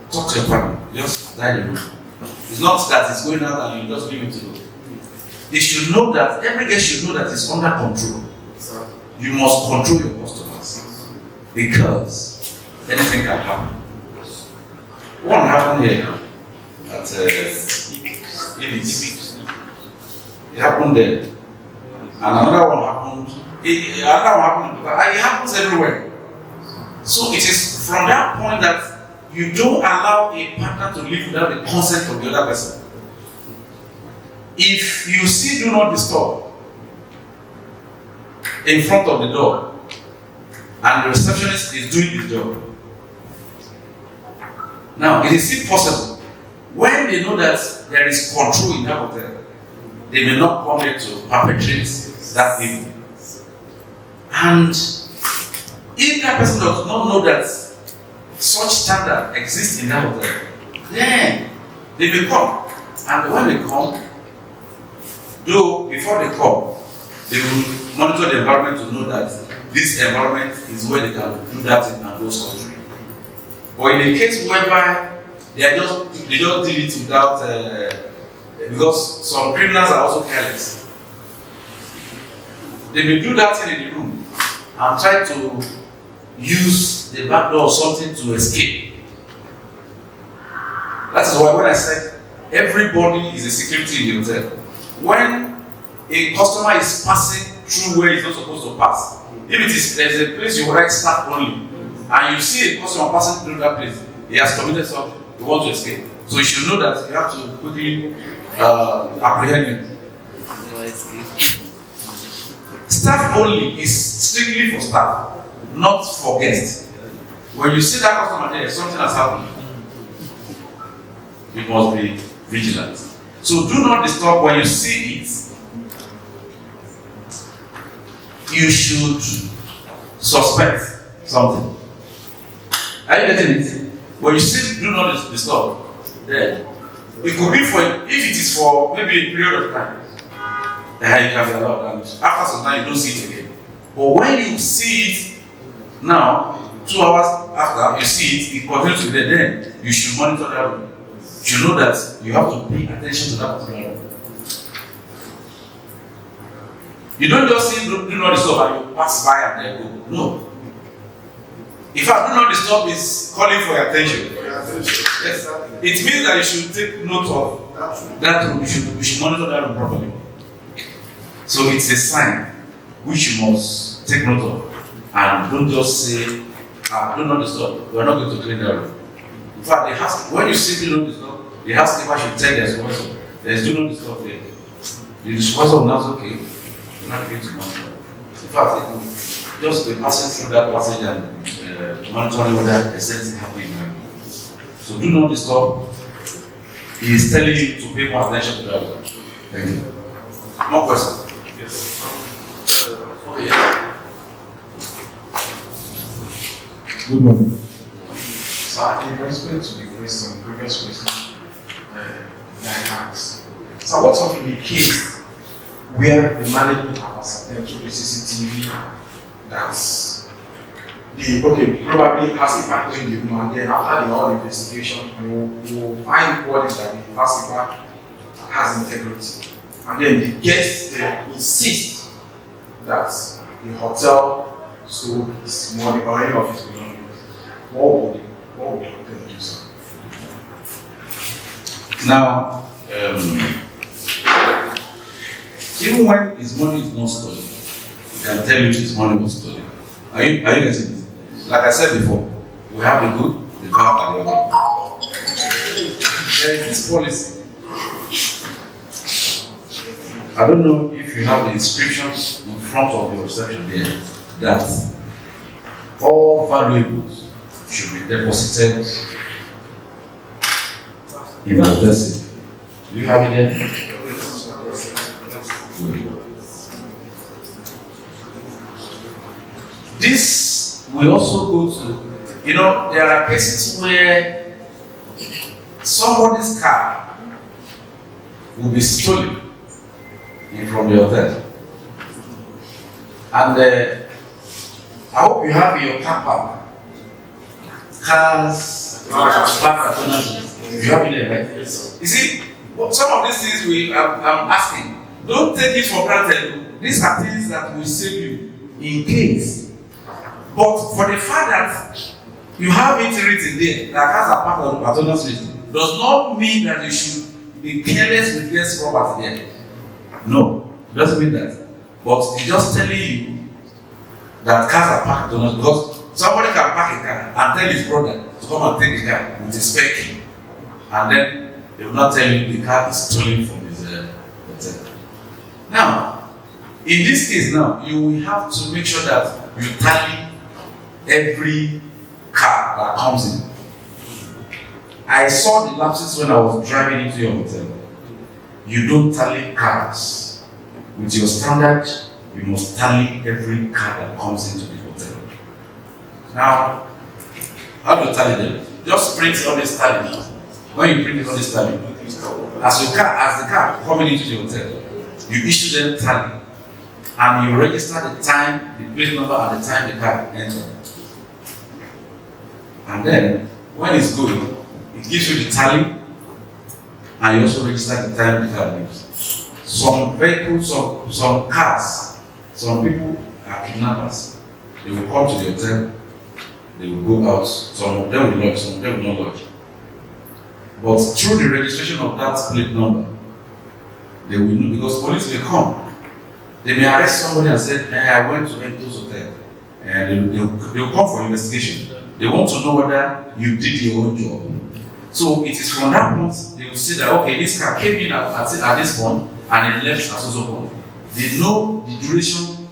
talk to your partner. Just die the room. It's not that it's going out and you just leave it to go. They should know that, every guest should know that it's under control. You must control your customers because anything can happen. One happened here at Ibis. It happened there. And another one happened. It happens everywhere. So it is from that point that you don't allow a partner to live without the consent of the other person. If you see do not disturb in front of the door and the receptionist is doing his job, now it is still possible when they know that there is control in that hotel, they may not come here to perpetrate that evil. And if that person does not know that such standard exists in that hotel, then they may come. And when they come, though before they come, they will monitor the environment to know that this environment is where they can do that thing and those countries. But in a case whereby they just deal it without, because some criminals are also careless. They may do that thing in the room and try to use the back door or something to escape. That is why when I said everybody is a security in the hotel. When a customer is passing through where he's not supposed to pass, if it is there's a place you write staff only, and you see a customer passing through that place, he has committed something, he wants to escape. So you should know that you have to quickly apprehend him. Staff only is strictly for staff, not for guests. When you see that customer there, something has happened. You must be vigilant. So do not disturb when you see it. You should suspect something. Are you getting it? When you see do not disturb, then it could be for, if it is for maybe a period of time, then you can be allowed, and after some time you don't see it again. But when you see it now, 2 hours after you see it continues to be there, then you should monitor that room. You should know that you have to pay attention to that particular room. You don't just see do not disturb and you pass by and then go. No. In fact, do not disturb is calling for your attention. Yes. It means that you should take note of that room. You should monitor that room properly. So it's a sign which you must take note of. And don't just say, do not disturb. We are not going to clean that room. In fact, when you see do not disturb, the housekeeper should tell the supervisor, there is do not disturb there. The supervisor will not say, okay, you're not going to monitor. In fact, it will just be passing through that passage and monitoring whether there's anything happening. So do not disturb. He is telling you to pay more attention to that. Thank you. More questions? Yes. Good morning. So, in respect to the question, previous question, that I asked. So, what's of the case where the management have ascertained through the CCTV that probably housekeeper doing the room, and then after the whole investigation, we'll find what is that the housekeeper has integrity. And then the guests insist that the hotel stole his money or any of his belongings. What would the hotel do, sir? Now, even when his money is not stolen, he can tell you his money was stolen. Are you getting it? Like I said before, we have the good, the bad, and the ugly. There is this policy. I don't know if you have the inscriptions in front of your reception there that all valuables should be deposited in the hotel safe. Do you have it there? This will also go to, there are cases where somebody's car will be stolen from the hotel. And I hope you have your car park. Cars, park alternative. You have it there, right? You see, some of these things I'm asking, don't take it for granted. These are things that will save you in case. But for the fact that you have it written there, that has a part of the patronus written, does not mean that you should be careless with guest property there. No, it doesn't mean that. But it's just telling you that cars are parked on us, because somebody can park a car and tell his brother to come and take the car with his spare key, and then they will not tell you the car is stolen from his hotel. Now, in this case now, you will have to make sure that you tally every car that comes in. I saw the lapses when I was driving into your hotel. You don't tally cars. With your standard, you must tally every car that comes into the hotel. Now, how do you tally them? Just print all this tally. When you print all this tally, as the car coming into the hotel, you issue them tally. And you register the time, the plate number, and the time the car entered. And then, when it's going, it gives you the tally, and you also register the time the car leaves. Some vehicles, some cars, some people are kidnappers. They will come to the hotel, they will go out, some of them will lodge, some of them will not lodge. But through the registration of that plate number, they will know, because police will come. They may arrest somebody and say, hey, I went to Rento Hotel, and they will come for investigation. They want to know whether you did your own job. So it is from that point they will say that, okay, this car came in at this point and it left at so point. They know the duration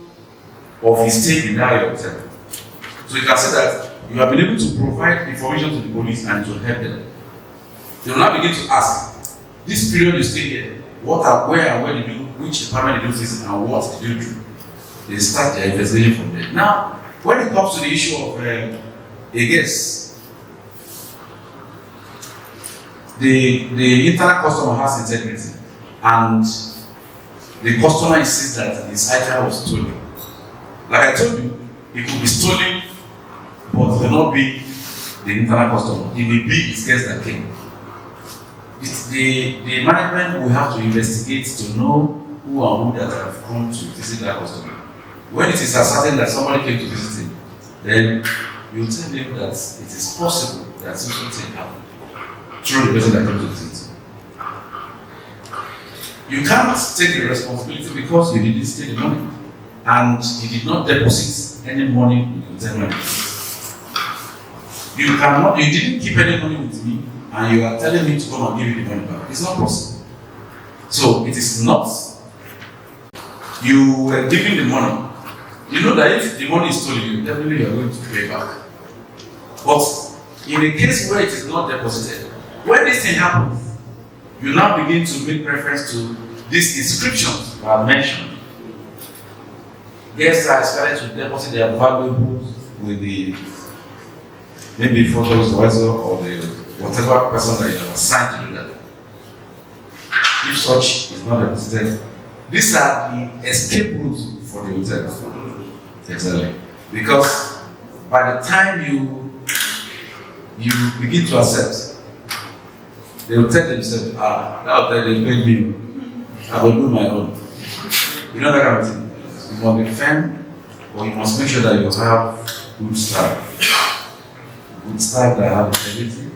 of his stay in that hotel. So you can say that you have been able to provide information to the police and to help them. They will now begin to ask, this period you stay here, where and where did you, which department did you visit and what did you do? They start their investigation from there. Now, when it comes to the issue of a guest, the internal customer has integrity, and the customer insists that his item was stolen. Like I told you, it could be stolen, but it will not be the internal customer. It may be his guest that came. The management will have to investigate to know who and who that have come to visit that customer. When it is ascertained that somebody came to visit him, then you tell them that it is possible that something happened through the person that came to visit. You can't take the responsibility because you didn't steal the money and you did not deposit any money in the hotel. You didn't keep any money with me, and you are telling me to come and give you the money back. It's not possible. So it is not. You were giving the money. You know that if the money is stolen, you definitely are going to pay back. But in a case where it is not deposited, when this thing happens, you now begin to make reference to these inscriptions that are mentioned. Guests are expected to deposit their valuables with the maybe photo supervisor or the whatever person that you have assigned to do that. If such is not deposited, these are the escape routes for the hotel. Exactly. Because by the time you begin to accept, they will tell themselves, that hotel they paid me, I will do my own. You know that kind of thing. You must be firm, or you must make sure that you have good staff. Good staff that have integrity,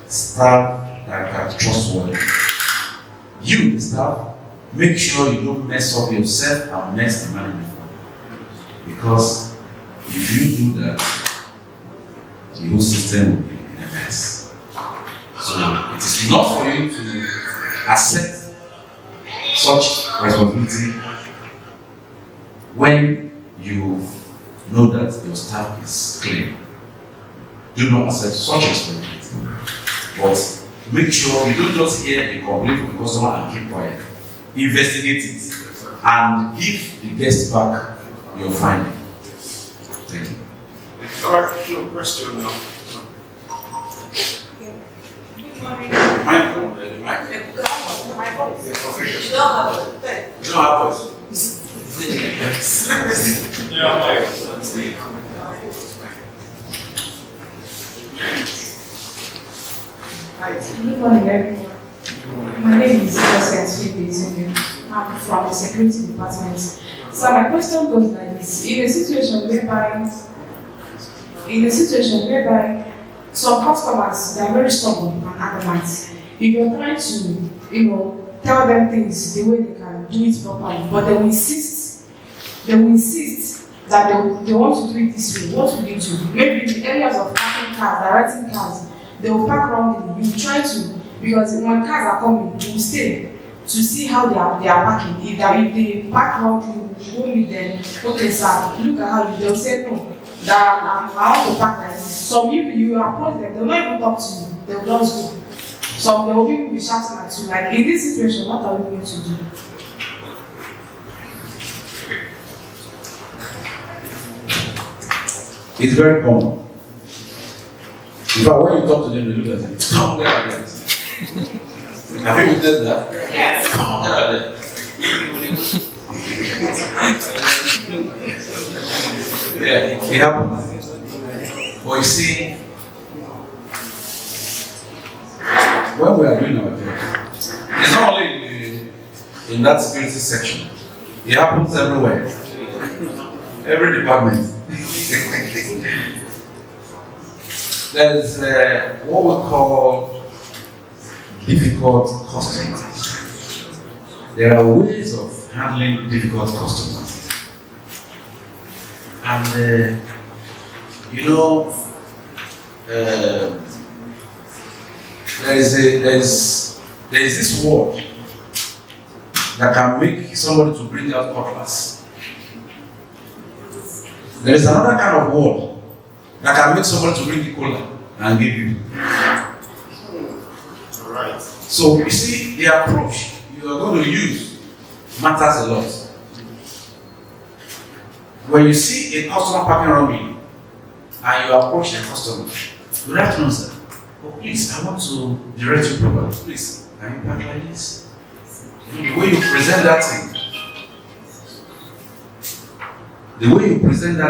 staff that are trustworthy. You, the staff, make sure you don't mess up yourself and mess the management. Because if you do that, the whole system will be in a mess. So it is not for you to accept such responsibility when you know that your staff is clean. Do not accept such responsibility. But make sure you don't just hear a complaint from the customer and keep quiet. Investigate it and give the guest back your finding. Thank you. All right, no question now. Good morning, everyone. My name is Mr.Odun. I'm from the security department. So my question goes like this: in a situation whereby some customers, they are very stubborn and adamant. If you're trying to, tell them things the way they can do it properly, but they will insist that they want to do it this way, what will you do? Maybe in the areas of parking cars, directing cars, they will park wrongly. You try to, because when cars are coming, you will stay to see how they are parking. If they park wrongly, you won't meet them. Okay, sir, look at how they'll say no. That I want to park like this. Some people you approach them, they'll not even talk to you. They'll just go. Some they will even be shouting at you. Like in this situation, what are we going to do? It's very common. In fact, when you talk to them, they look at them. Come there again. Have you done that? Yes. Come there again. Yeah, it happens. But you see, when we are doing our job, it's not only in that security section. It happens everywhere. Every department. There's what we call difficult customers. There are ways of handling difficult customers. And there is this word that can make somebody to bring out cutlass. There is another kind of word that can make somebody to bring the cola and give you. Right. So you see, the approach you are going to use matters a lot. When you see a customer parking wrongly and you approach the customer, good afternoon, sir. Oh, please, I want to direct you properly. Please, can you park like this? The way you present that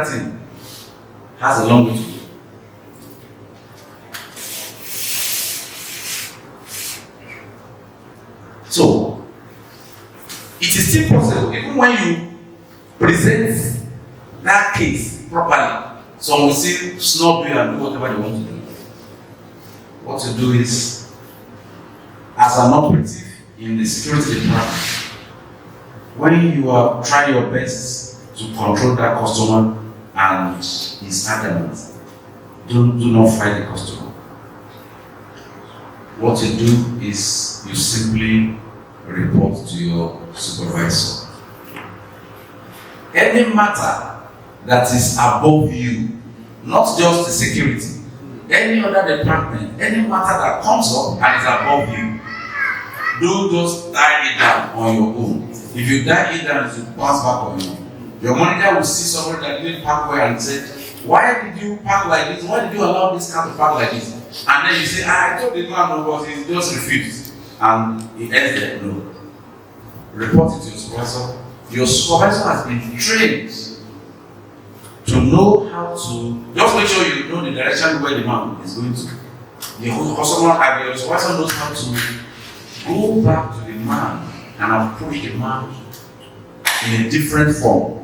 thing, has a long way to go. So, it is still possible, even when you present that case properly, some will say snub you and do whatever they want to do. What you do is, as an operative in the security department, when you are trying your best to control that customer and his adamant, do not fight the customer. What you do is you simply report to your supervisor. Any matter that is above you, not just the security, any other department, any matter that comes up and is above you, don't just die it down on your own. If you die it down, it will bounce back on you. Your manager will see somebody that didn't park well and say, why did you park like this? Why did you allow this car to park like this? And then you say, I told the man no, but he just refused. And he ends there, no. Report it to your supervisor. Your supervisor has been trained to know how to, just make sure you know the direction where the man is going to. Your supervisor knows how to go back to the man and approach the man in a different form.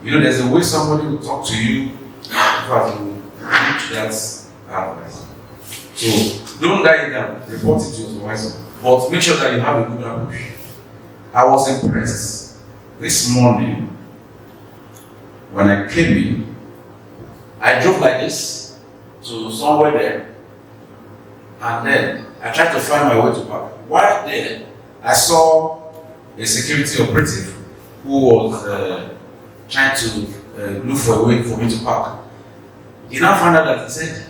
You know, there's a way somebody will talk to you before you reach that advice. So don't die down, report it to your supervisor, but make sure that you have a good approach. I was impressed this morning when I came in. I drove like this to somewhere there, and then I tried to find my way to park. While there, I saw a security operative who was trying to look for a way for me to park. He now found out that he said,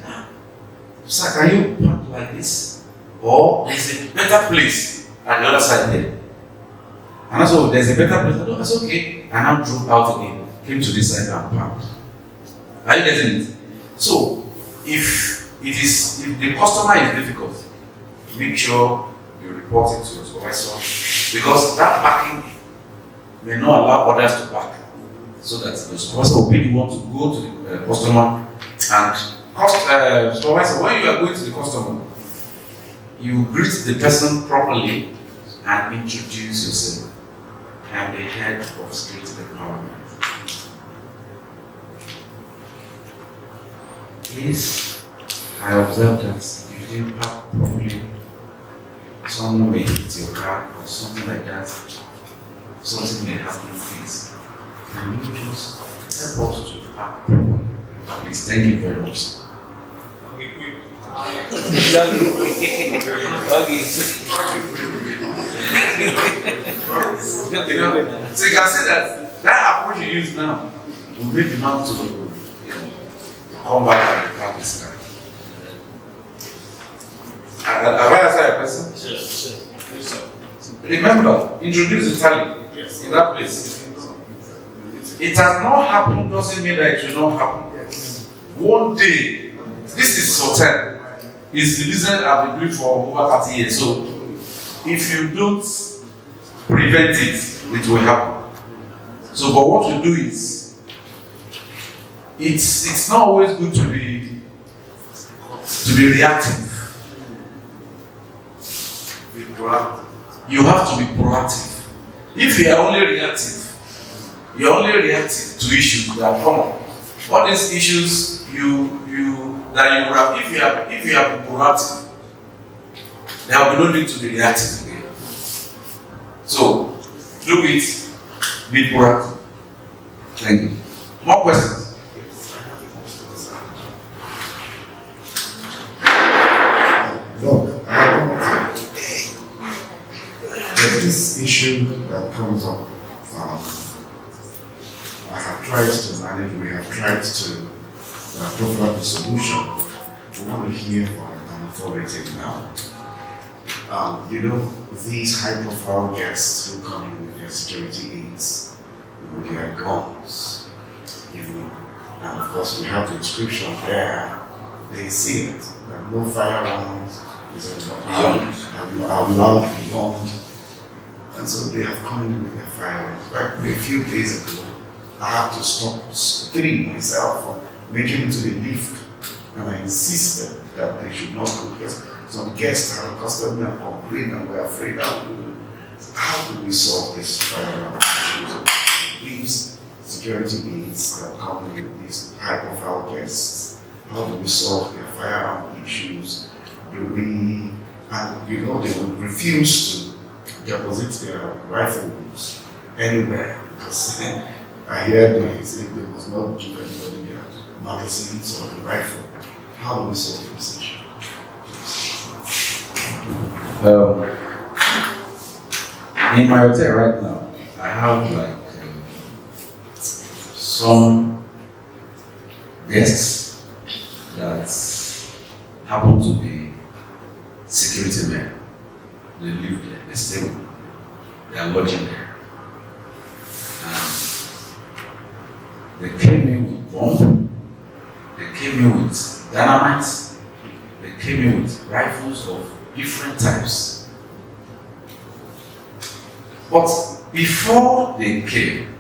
sir, can you park like this? Or there's a better place at the other side there. And I said, there's a better place. I thought, that's okay. I now drove out again, came to this side and parked. Are you getting it? So, if the customer is difficult, make sure you report it to your supervisor, because that parking may not allow others to park, so that the supervisor will be the one to go to the customer and supervisor, when you are going to the customer, you greet the person properly and introduce yourself. I am the head of security department. Please, I observed that you didn't park properly. Someone may hit your car or something like that. Something may happen, please. Can you just help us to park properly? Please, thank you very much. So you can say that approach you use now will make the man to come back and park his car. Have I answered your question? Yes. Remember, introduce the tally in that place. It has not happened doesn't mean that it will not happen. One day, this is hotel. It's the business I've been doing for over 30 years. So, if you don't prevent it, it will happen. So, but what you do is, it's not always good to be reactive. Be proactive. You have to be proactive. If you are only reactive, you're only reactive to issues that come up. All these issues that you have, if you have been proactive, there will be no need to be reactive again. So, do it, be proactive. Thank you. More questions? Look, there's this issue that comes up. I have tried to manage, we have tried to provide the solution. We want to hear from an authority now. These high-profile guests who come in with their security aids, with their guns, and of course we have the inscription there. They see it, that no firearms is allowed, and you are allowed beyond. And so they have come in with their firearms. But a few days ago, I had to stop 3 myself from making it to the lift, and I insisted that they should not go because some guests have accosted me and complained and were afraid. How do we solve this firearm issue? These security needs that come with these high-profile guests, how do we solve their firearm issues? They would refuse to deposit their rifles anywhere because I hear they say they must not give anybody their magazines or the rifle? How do we solve this issue? In my hotel right now, I have like some guests that happen to be security men. They live there, they stay with me, they are lodging there. And they came in with bomb, they came in with dynamite, they came in with rifles of different types. But before they came,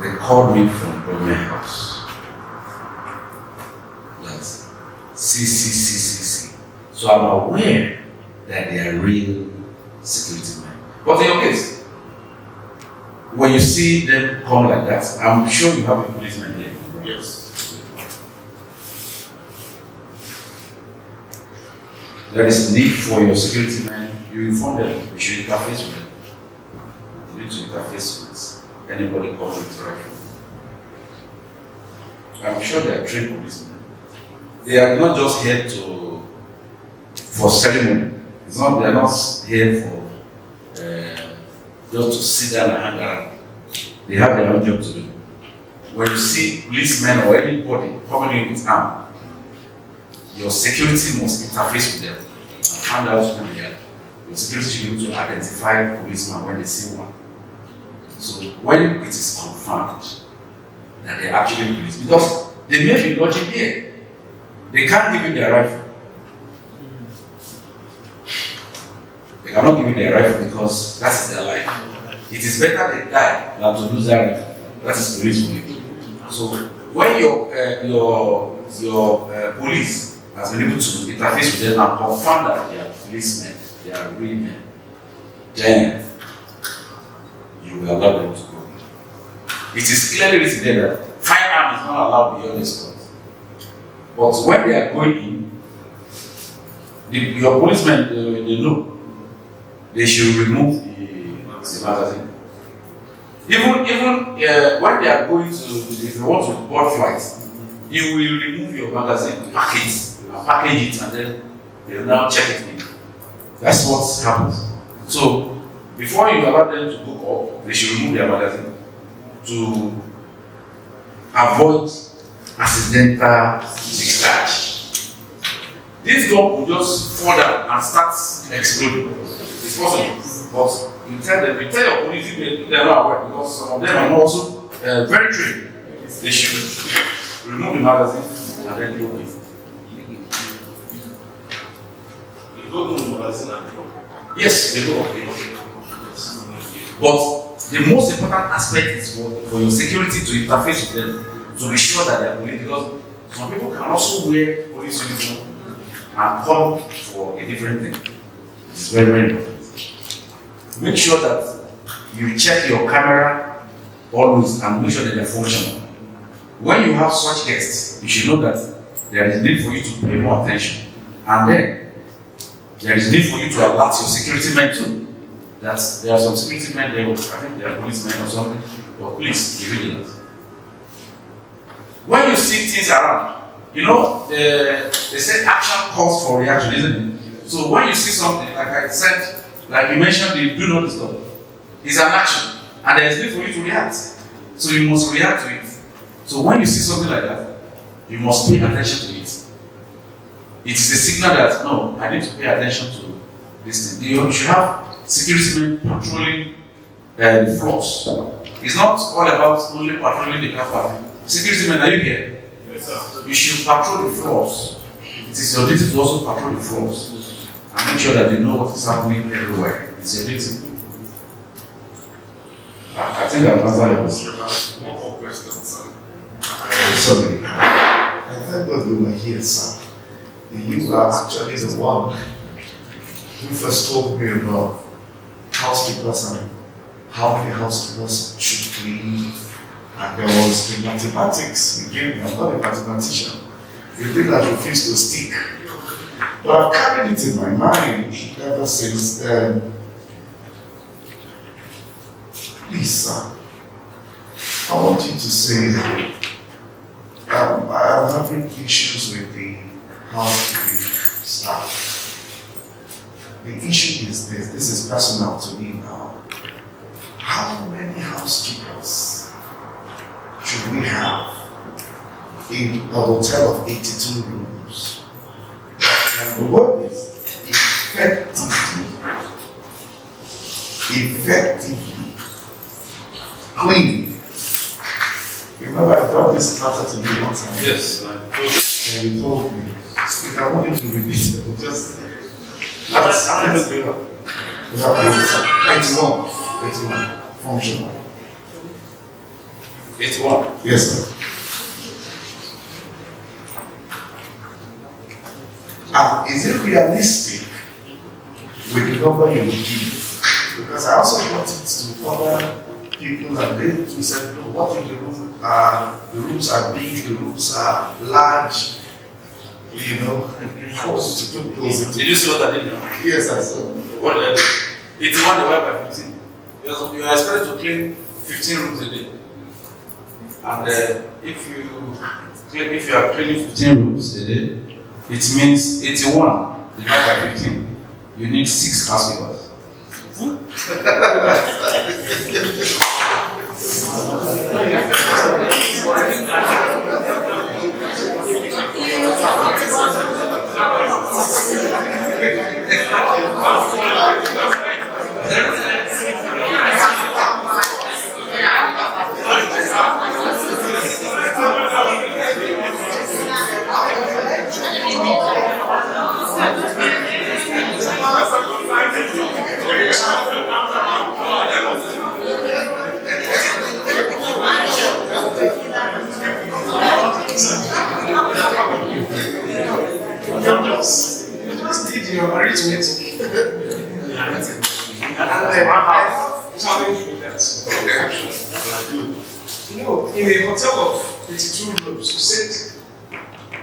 they called me from government house. That's CCCCC. So I'm aware that they are real security men. But in your case, when you see them come like that, I'm sure you have a policeman there. Yes. There is need for your security men. You inform them, you should interface with them. You need to interface with anybody calling with rifle. I'm sure they are trained policemen. They are not just here for ceremony. They are not here for just to sit down and hang around. They have their own job to do. When you see policemen or anybody coming in with arm, your security must interface with them and find out who they are. Your security should be able to identify policemen when they see one. So when it is confirmed that they are actually police, because they may be lodging here, they can't give you their rifle. They cannot give you their rifle because that is their life. It is better they die than to lose their rifle. That is police for you. So when your police has been able to interface with them and confirm that they are policemen, they are real men, then you will allow them to go. It is clearly written there that firearm is not allowed beyond this point. But when they are going in, your policemen, they know they should remove the magazine. Even when they are going to, if you want to board flight, you will remove your magazine, package it, and then they will now check it in. That's what happens. So before you allow them to book up, they should remove their magazine to avoid accidental discharge. This gun will just fall down and start exploding. It's possible. But you tell your police if they're not aware, because some of them are also very trained. They should remove the magazine and then do it. You don't know the magazine and drop. Yes, they go. But the most important aspect is for your security to interface with them, to be sure that they are police, because some people can also wear police uniform and come for a different thing. It's very, very important. Make sure that you check your camera always and make sure that they're functional. When you have such guests, you should know that there is need for you to pay more attention. And then there is need for you to alert your security men too. That there are some security men there, I think they are policemen or something, but please be vigilant. When you see things around, you know, they say action calls for reaction, isn't it? So when you see something, like I said, like you mentioned, the do not disturb. It's an action, and there is need for you to react. So you must react to it. So when you see something like that, you must pay attention to it. It is a signal that, no, I need to pay attention to this thing. You should have security men patrolling the floors. It's not all about only patrolling the car park. Security men, are you here? Yes, sir. You should patrol the floors. It is your duty to also patrol the floors and make sure that they know what is happening everywhere. It's your duty. I think I've answered your question. One more question, sir. Sorry. I thank God you were here, sir. You are actually the one who first told me about housekeepers and how many housekeepers should clean. And there was the mathematics you gave me. I'm not a mathematician. The thing that refused to stick. But I've carried it in my mind ever since then. Please, sir, I want you to say that I'm having issues with the housekeeping staff. The issue is this is personal to me now. How many housekeepers should we have in a hotel of 82 rooms? And the word is effectively clean. Remember, I brought this matter to you one time. Yes. And you told me, I want you to repeat it. Just That's how many do you have? 81 functional. 81. Yes, sir. Is it realistic with the number you give? Because I also brought it to other people and they said, no, what if the rooms are big, the rooms are large, you know, and you forced to put those into. Did you see what I did now? Yes, I saw. What did I do? 81 divided by 15. You are expected to clean 15 rooms a day. And if you are cleaning 15 rooms a day, it means 81 divided by 15. You need 6 housekeepers. Just did your arithmetic. And I challenge with that. You know, in a hotel of 82 rooms, you said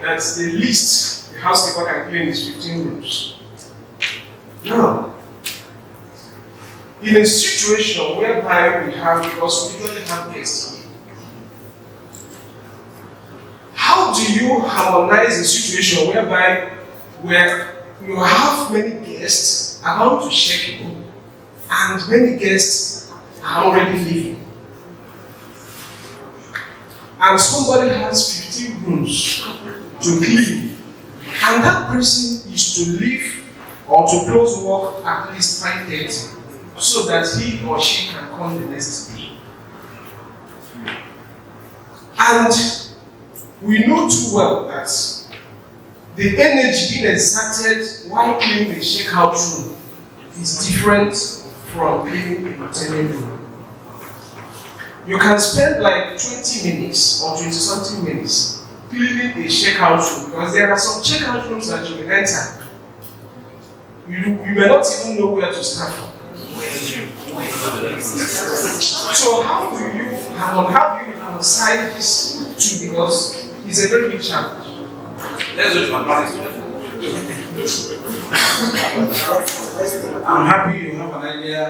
that the least the housekeeper can clean is 15 rooms. Now, in a situation whereby we have, because we usually have guests, how do you harmonize a situation whereby where you have many guests about to check in and many guests are already leaving? And somebody has 15 rooms to clean, and that person is to leave or to close work at least 5:30 so that he or she can come the next day. And we know too well that the energy being exerted while cleaning the shakeout room is different from cleaning a hotel room. You can spend like 20 minutes or 20 something minutes cleaning a shakeout room because there are some checkout rooms that you will enter. You may not even know where to start from. So how do you reconcile these two? Because it's a very big challenge. Let's do it mathematics. I'm happy you have an idea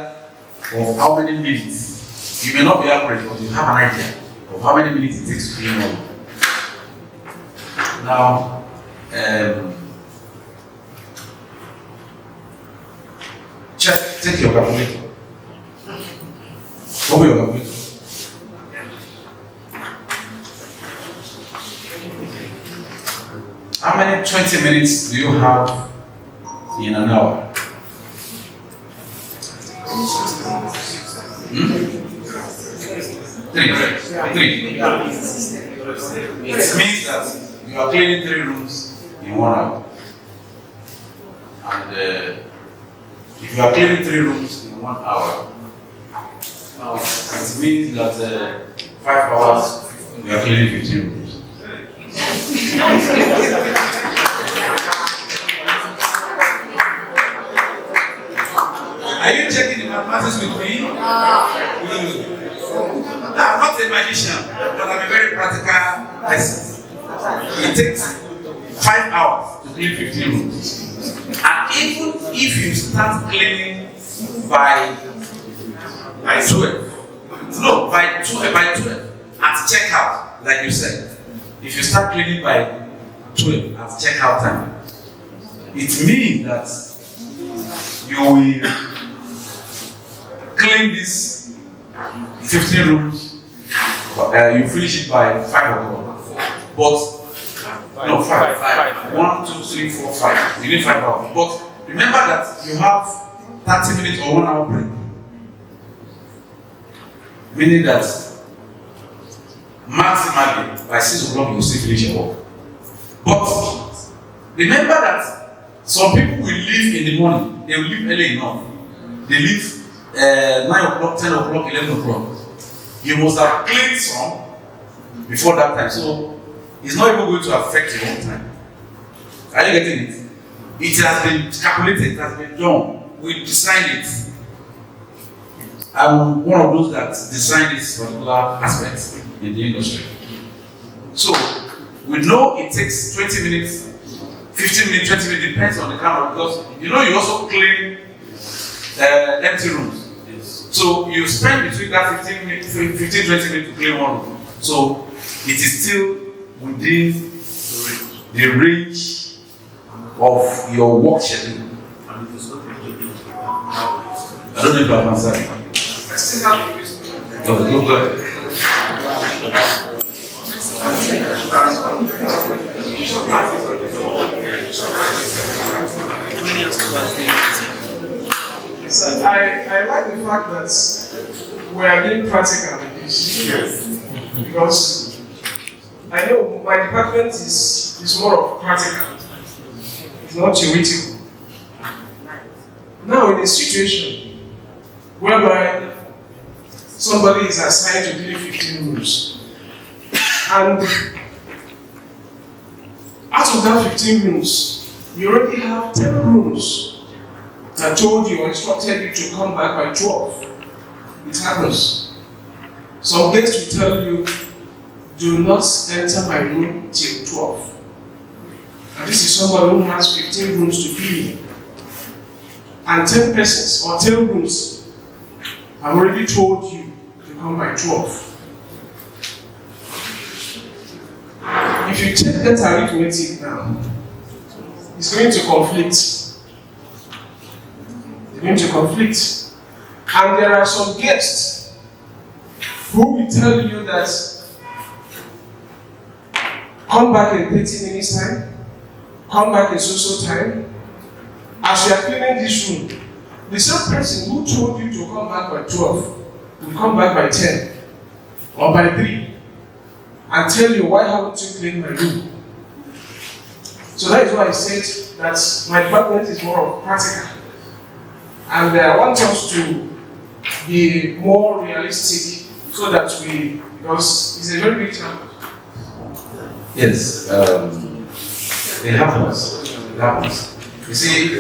of how many minutes. You may not be accurate, but you have an idea of how many minutes it takes to clean one. Now, take your calculator. Open your calculator. How many 20 minutes do you have in an hour? Three. It means that you are cleaning 3 rooms in 1 hour. And if you are cleaning 3 rooms in 1 hour, it means that 5 hours you are cleaning 15 rooms. Are you checking the mathematics with me? I'm not a magician, but I'm a very practical person. It takes 5 hours to clean 15 rooms. And even if you start cleaning by 12, at checkout, like you said, if you start cleaning by 12 at checkout time, it means that you will clean this 15 rooms, you finish it by 5 o'clock. But, no, 5. 1, 2, 3, 4, 5. You need 5 hours. But remember that you have 30 minutes or 1 hour break. Meaning that maximally by 6 o'clock you will still finish your work. But remember that some people will leave in the morning, they will leave early enough. They leave 9 o'clock, 10 o'clock, 11 o'clock. You must have cleaned some before that time. So it's not even going to affect your own time. Are you getting it? It has been calculated, it has been done. We designed it. I'm one of those that designed this particular aspect in the industry. So we know it takes 20 minutes, 15 minutes, 20 minutes, depends on the camera, because you know you also clean empty rooms. So you spend between that 15 minutes, 20 minutes to clean one room. So it is still within the range of your work schedule. I don't know if I've answered. Go ahead. So I like the fact that we are being practical in this. Yes. Because I know my department is more of practical. It's not theoretical. Now in a situation whereby somebody is assigned to clean 15 rooms, and out of that 15 rooms, you already have 10 rooms. I told you, I instructed you to come back by 12. It happens. Some guests will tell you, do not enter my room till 12. And this is somebody who has 15 rooms to clean. And 10 persons or 10 rooms, I've already told you to come by 12. If you take that arithmetic now, it's going to conflict. Going to conflict. And there are some guests who will tell you that come back in 30 minutes time, come back in so time. As you are cleaning this room, the same person who told you to come back by 12 will come back by 10 or by 3 and tell you, why haven't you cleaned my room? So that is why I said that my department is more of practical. And I want us to be more realistic so that because it's a very big challenge. Yes, it happens. It happens. You see,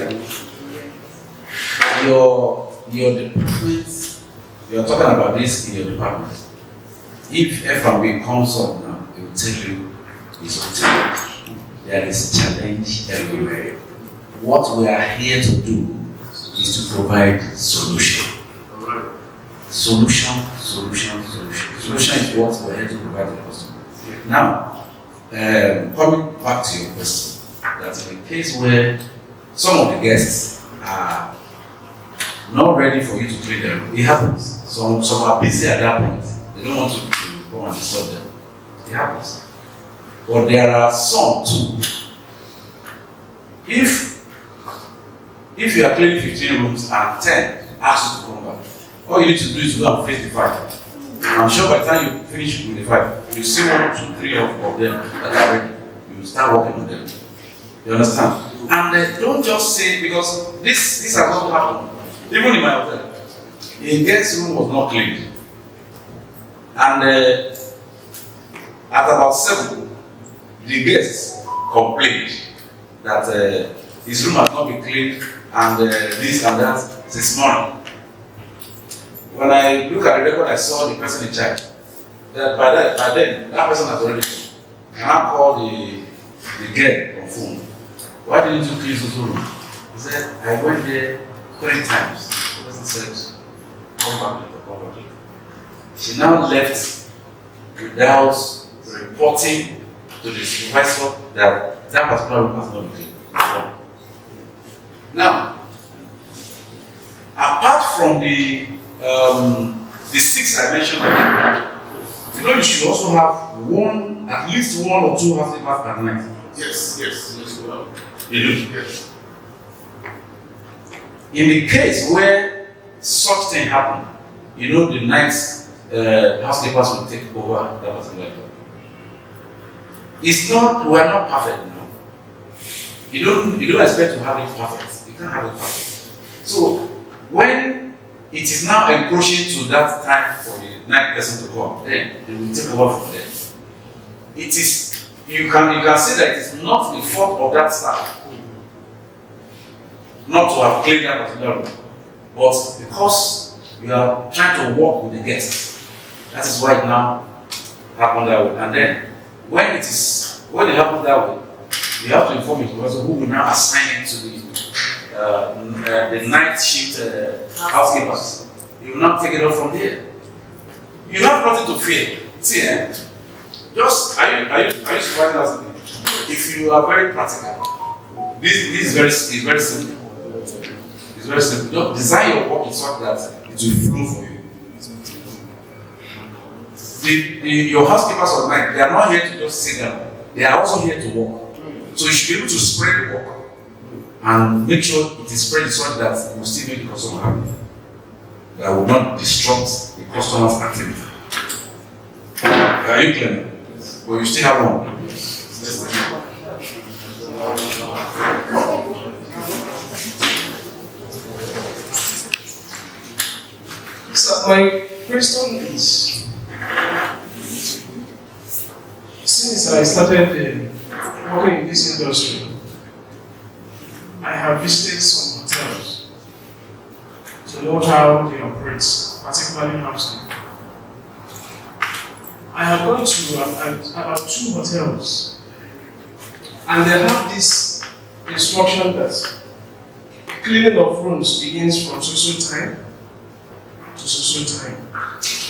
your department, you're talking about this in your department. If F&B comes up now, they will tell you it's okay. There is challenge everywhere. What we are here to do is to provide solution. Solution. Solution is what we're here to provide the customer. Now, coming back to your question, that's a case where some of the guests are not ready for you to clean them. It happens. Some are busy at that point. They don't want to go and disturb them. It happens. But there are some too. If you are cleaning 15 rooms and 10 ask you to come back, all you need to do is to go and face the 5. I'm sure by the time you finish with the 5, you see 1, 2, 3 of them that are ready. You will start working on them. You understand? And don't just say, because this has also happened. Even in my hotel, the guest room was not cleaned. And at about 7, the guests complained that his room has not been cleaned and this and that since morning. When I look at the record, I saw the person in charge. That by then, that person has already come. And I called the girl on phone. Why didn't you clean this room? He said, I went there 3 times. The person said, come back later. She now left without reporting to the supervisor that that particular room has not been cleaned. Now, apart from the 6 I mentioned earlier, you should also have at least 1 or 2 housekeepers per night. Yes, yes, yes, well. You do? Yes. In the case where such thing happen, the night housekeepers will take over that particular job. We're not perfect, You don't expect to have it perfect. You can't have it perfect. So when it is now encroaching to that time for the night person to come, then they will take over from there. You can say that it is not the fault of that staff not to have cleaned that particular room, but because you are trying to work with the guests. That is why it now happened that way. And then when it happens that way, you have to inform the person who will now assign it to the night shift housekeepers. You will not take it up from there. You have nothing to fear. See, just are you surprised us? If you are very practical, this is very simple. It's very simple. Just design your work in such that it will flow for you. Your housekeepers of night, they are not here to just sit down. They are also here to work. So you should be able to spread the work and make sure it is spread such that it will still make the customer happy. That will not disrupt the customer's activity. Are you clear? But you still have one. So my question is, since I started working in this industry, I have visited some hotels to know how they operate, particularly housekeeping. I have gone to about 2 hotels, and they have this instruction that cleaning of rooms begins from so time to so time,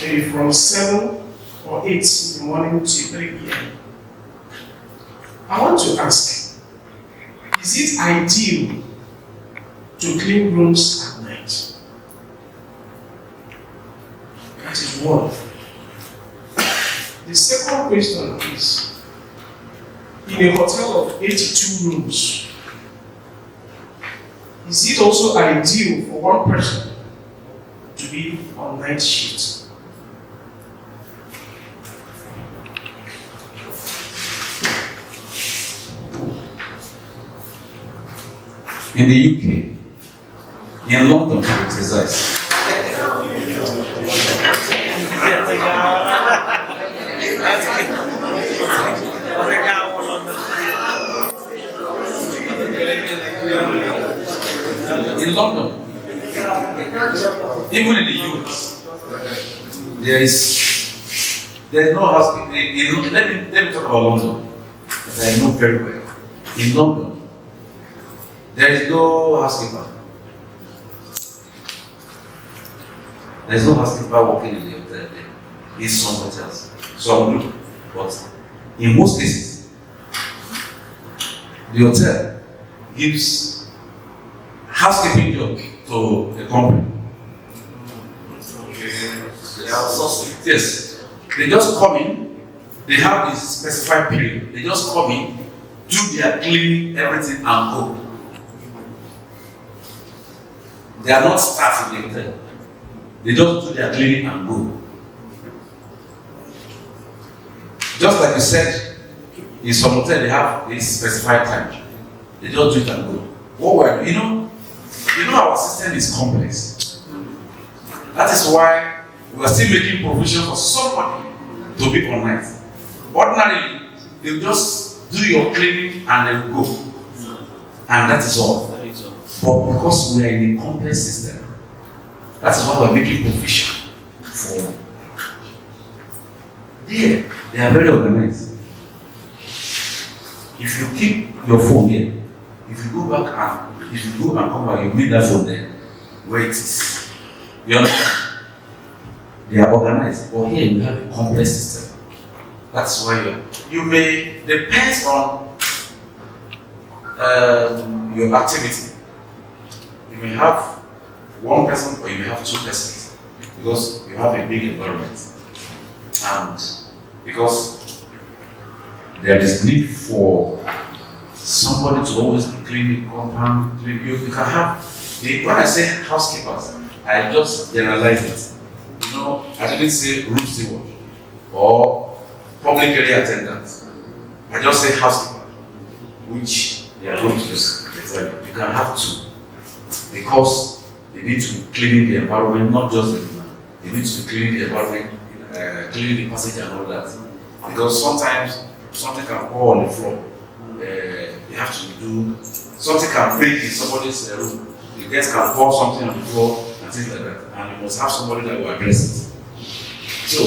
maybe from 7 or 8 in the morning to 3 p.m. I want to ask, is it ideal to clean rooms at night? That is one. The second question is, in a hotel of 82 rooms, is it also ideal for one person to be on night shift? In the UK, in London to be precise. In London, even in the US, there is no housekeeping. Let me talk about London, that I know very well. In London, there is no housekeeper. There is no housekeeper working in the hotel. In some hotels, some do, but in most cases, the hotel gives housekeeping job to the company. Yes, they just come in. They have this specified period. They just come in, do their cleaning, everything, and go. They are not staff in the hotel. They just do their cleaning and go. Just like you said, in some hotel they have this specified time. They just do it and go. What our system is complex. That is why we are still making provision for somebody to be on night. Ordinarily, they just do your cleaning and then go. And that is all. But because we are in a complex system, that is why we are making provision for them. They are very organized. If you keep your phone here, if you go and come back, you leave that phone there where it is. You understand? They are organized. But here we have a complex system. That's why you may depends on your activity. You may have one person or you may have two persons because you have a big environment, and because there is need for somebody to always clean the compound. You can have when I say housekeepers, I just generalize it. You know, I didn't say room steward or public area attendant. I just say housekeeper, which they are going to use. You can have two because they need to be cleaning the environment, not just the demand. They need to be cleaning the environment, cleaning the passage and all that. Because sometimes something can fall on the floor. You have to do something can break in somebody's room. The guest can pour something on the floor and things like that, and you must have somebody that will address it. So,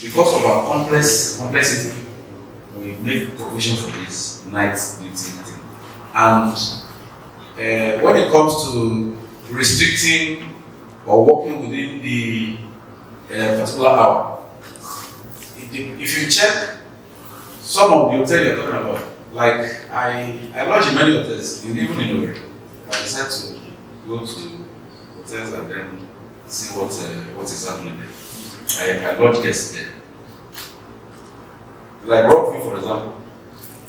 because of our complexity, we make provision for this night duty thing. And when it comes to restricting or working within the particular hour, if you check some of the hotels you're talking about, like I lodge in many hotels, even in Owerri. I decided to go to hotels and then see what is happening there. I lodge guests there. Like Rockville, for example,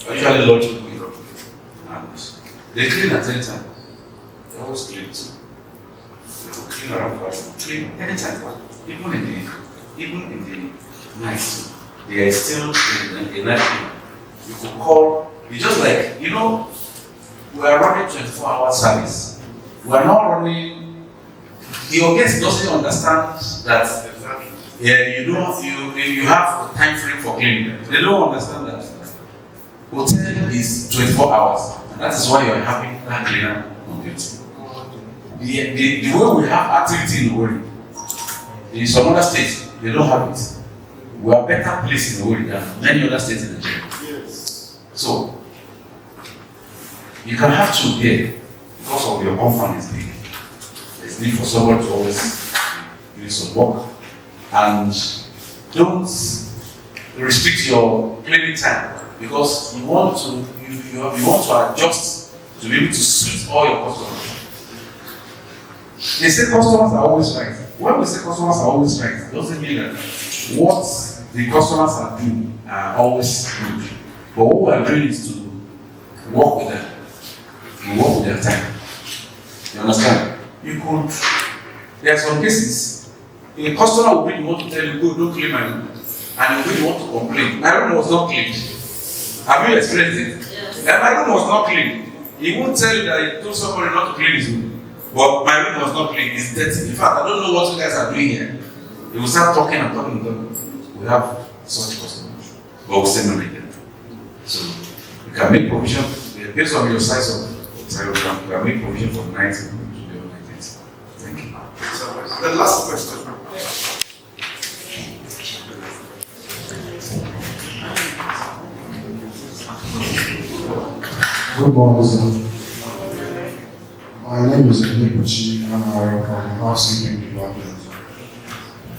I usually lodge people in Rockville, and they clean at any time. They always clean too. They will clean around for us, clean anytime, even in the night. They are still in night clean. You could call. It's just like, you know, we are running 24-hour service. We are not running. Your guest doesn't understand that. You have a time frame for cleaning. They don't understand that. Hotel is 24 hours, and that is why you are having that cleaner on duty. The way we have activity in Owerri, in some other states, they don't have it. We are better placed in Owerri than many other states in Nigeria. Yes. So, you can have two here because of your compound is big. There's need for someone to always do some work. And don't restrict your cleaning time because you want to adjust to be able to suit all your customers. They say customers are always right. When we say customers are always right, it doesn't mean that what the customers are doing are always good. But what we are doing is to work with them. You work with their time. You understand? There are some cases, a customer will be the one to tell you, go, don't clean my room. And you'll be the one to complain. My room was not cleaned. Have you experienced it? Yes. My room was not cleaned. He won't tell you that he told somebody not to clean his room. But my room was not clean. It's dirty. In fact, I don't know what you guys are doing here. He will start talking and talking and talking. We have such customers. But we still not make them. So, you can make provision based on your size of you can make provision for night. Thank you. The last question. Good morning, sir. My name is Enipuchi and I am from housekeeping department.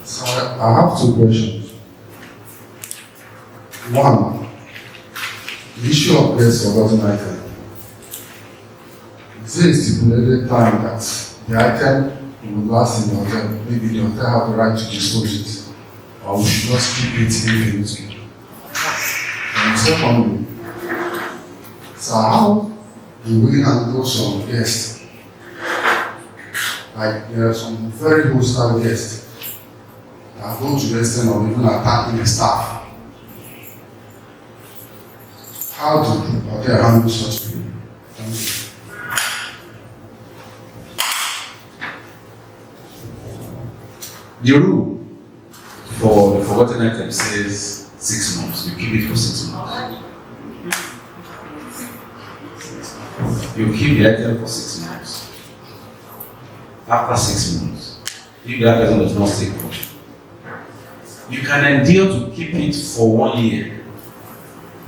So I have two questions. One, the issue of guest forgotten item. Is there a stipulated time that the item will last in the hotel? Maybe the hotel have the right to dispose it, or we should just keep it infinitely. And secondly, so how do we handle some guests? Like there are some very hostile guests that are going to the extent of even attacking the staff. How do the hotel handle such people? Thank you. The rule for the forgotten item says 6 months. You keep it for 6 months. You keep the item for 6 months. After 6 months, if that person does not take caution, you can endure to keep it for 1 year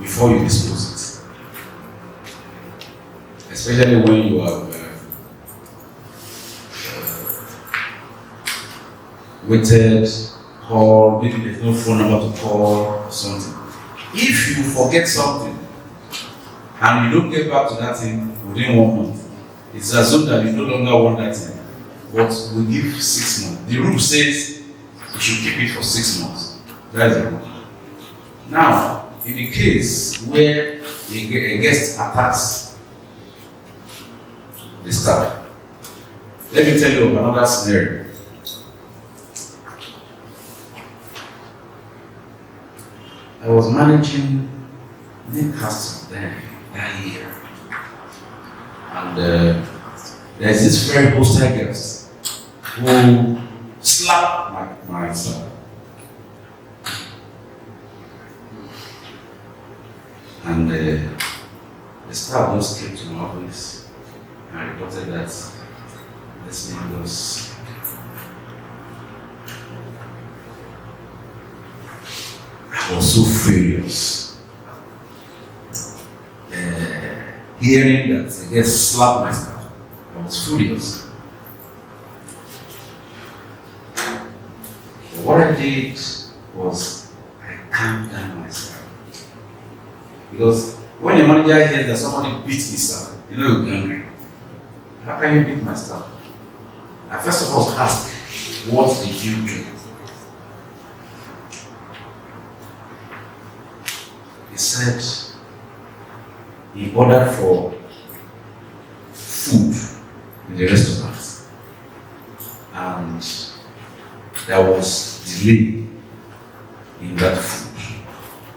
before you dispose it. Especially when you have waited, called, maybe there's no phone number to call or something. If you forget something and you don't get back to that thing within 1 month, it's assumed that you no longer want that thing. But we give 6 months. The rule says you should keep it for 6 months. That's the rule. Now, in the case where a guest attacks the staff, let me tell you of another scenario. I was managing Newcastle then that year, and there's this very hostile guest who slapped my son. And the staff just came to my office and reported that this man was I was so furious. Hearing that the guest slapped my staff, I was furious. But what I did was I calmed down myself. Because when a manager hears that somebody beats his staff, you know you're angry. How can you beat my staff? I first of all asked, what did you do? He said he ordered for food in the restaurant and there was delay in that food.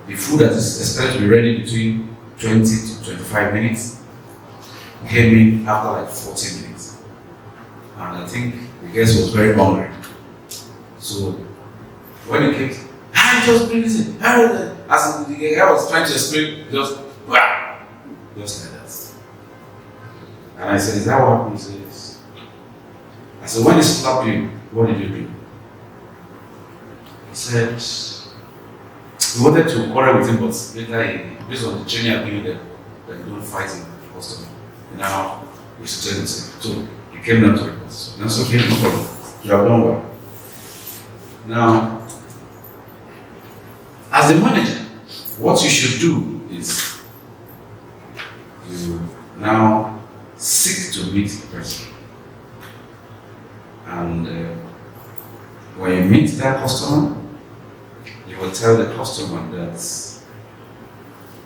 The food that is expected to be ready between 20 to 25 minutes came in after like 40 minutes. And I think the guest was very hungry. So when it came, just bring this in. As the guy was trying to explain, just like that. And I said, is that what happens? He says, I said, when he slapped you, what did you do? He said, he wanted to quarrel with him, but later, based on the training I've given them, that you don't fight in the customer. Now, we succeeded himself. So, he came down to the customer. That's okay, no problem. You have done well. Now, as a manager, what you should do is you now seek to meet the person. And when you meet that customer, you will tell the customer that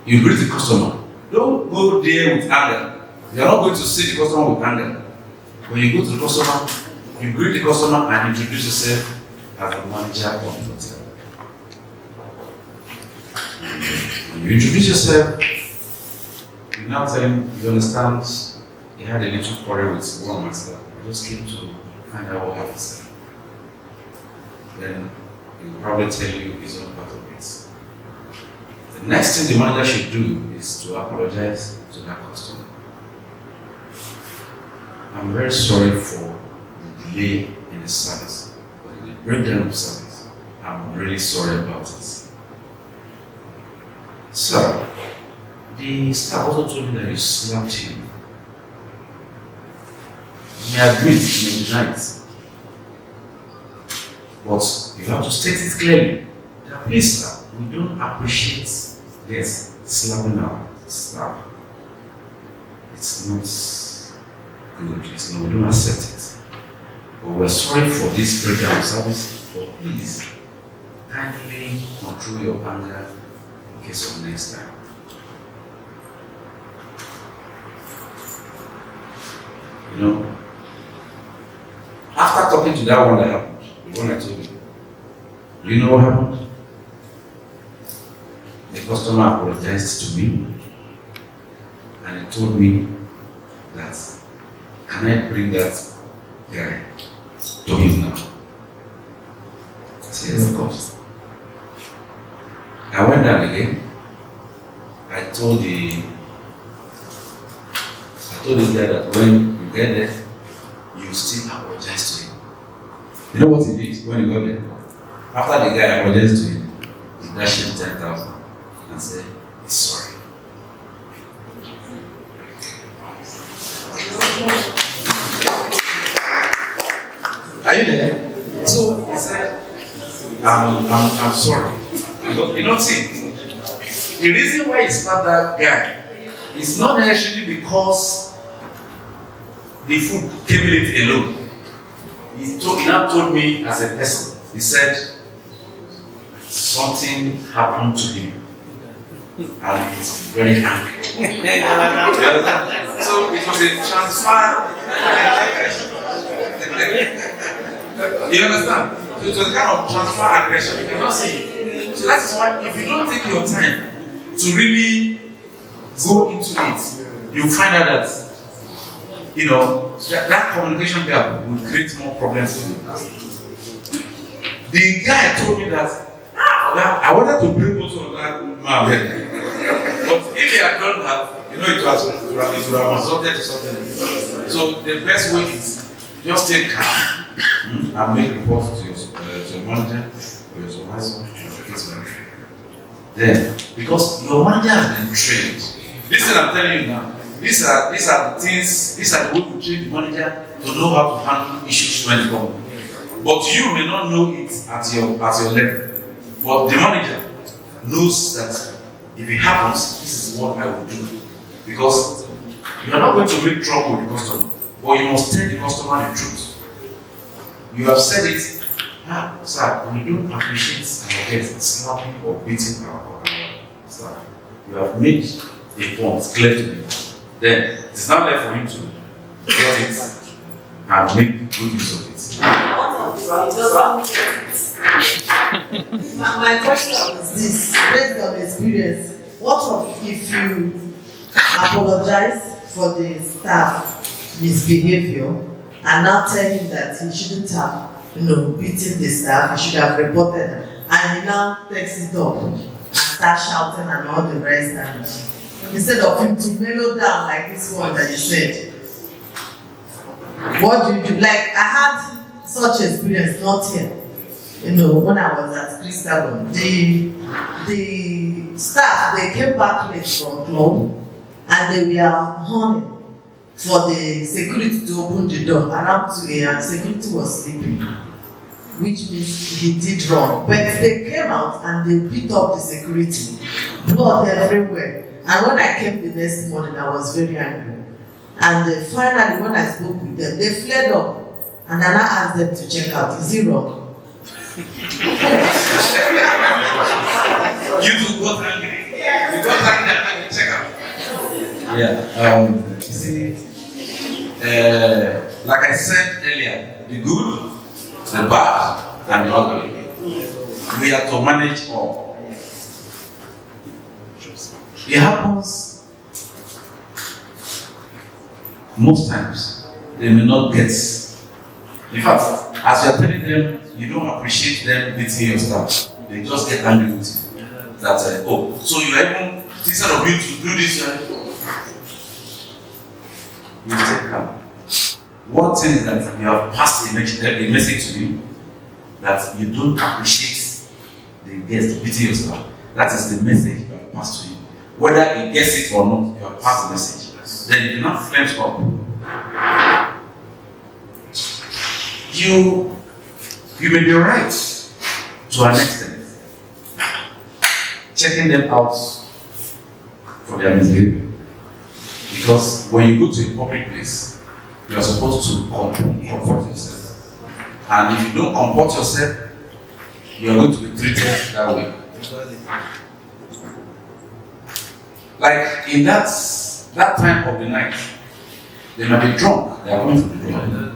you greet the customer. Don't go there with anger. You are not going to see the customer with anger. When you go to the customer, you greet the customer and introduce yourself as the manager of the hotel. When you introduce yourself, you now tell him, you understand, he had a little quarrel with one of my staff. I just came to find out what happened. Then he will probably tell you his own part of it. The next thing the manager should do is to apologize to that customer. I'm very sorry for the delay in the service, or the breakdown of service. I'm really sorry about it. So, the staff also told me that you slapped him. He agreed, he denied it. But you have to state it clearly. That please, sir, we don't appreciate this slapping our staff. It's not good. It's not, we don't accept it. But we're sorry for this breakdown of service. But please, kindly control your anger in case of next time. You know, after talking to that one that happened, the one I told you know what happened? The customer apologized to me and he told me that, can I bring that guy to him now? I said, yes, of course. I went down again. I told this guy that when you get there, you still apologize to him. You know what he did when he got there? After the guy apologized to him, he dashed him 10,000 and said, he's sorry. Are you there? So he said, I'm sorry. You don't see. the reason why he slapped that guy is not necessarily because the food came late alone. He now told me as a person, he said something happened to him and he's very angry. So it was a transfer. You understand? So it was a kind of transfer aggression. You cannot see it. So that is why if you don't take your time to really go into it, you find out that that communication gap will create more problems for you. The guy told me that I wanted to bring both of that man, but if he had done that, it would have resulted to something. So the best way is just take calm and make reports to your manager or your supervisor. Then, because your manager has been trained. This thing I'm telling you now, these are the things, these are the way we train the manager to know how to handle issues when they come. But you may not know it at your level. But the manager knows that if it happens, this is what I will do. Because you are not going to make trouble with the customer, but you must tell the customer the truth. You have said it, sir, we don't appreciate our guests slapping or beating our staff. You have made the point clear to me. Then it's not left for him to get it and make good use of it. My question is this, based on experience, what if you apologize for the staff misbehavior and now tell him that he shouldn't have beaten the staff, he should have reported them, and he now takes it up and starts shouting and all the rest, and instead of him to mellow down like this one that you said, what do you do? Like, I had such experience not here. When I was at Crystal, the staff, they came back late from club and they were horning for the security to open the door around 2 a.m. Security was sleeping, which means he did wrong. But they came out and they beat up the security, blood everywhere. And when I came the next morning, I was very angry. And finally, when I spoke with them, they fled up. And then I asked them to check out, is he wrong? You two got angry. You got angry and check out. Yeah. You see, like I said earlier, the good, the bad, and the ugly. We have to manage all. It happens most times. They may not get. In fact, as you are telling them, you don't appreciate them beating your staff. They just get angry with you. That's so you even, instead of you to do this, you take calm. One thing is that you have passed a message to you that you don't appreciate the guest beating your staff. That is the message you have passed to you. Whether he gets it or not, you have passed the message. Then you do not flinch up. You may be right to an extent, checking them out for their misbehavior. Because when you go to a public place, you are supposed to comport yourself. And if you don't comport yourself, you are going to be treated that way. Like in that time of the night, they might be drunk, they are going to be drunk.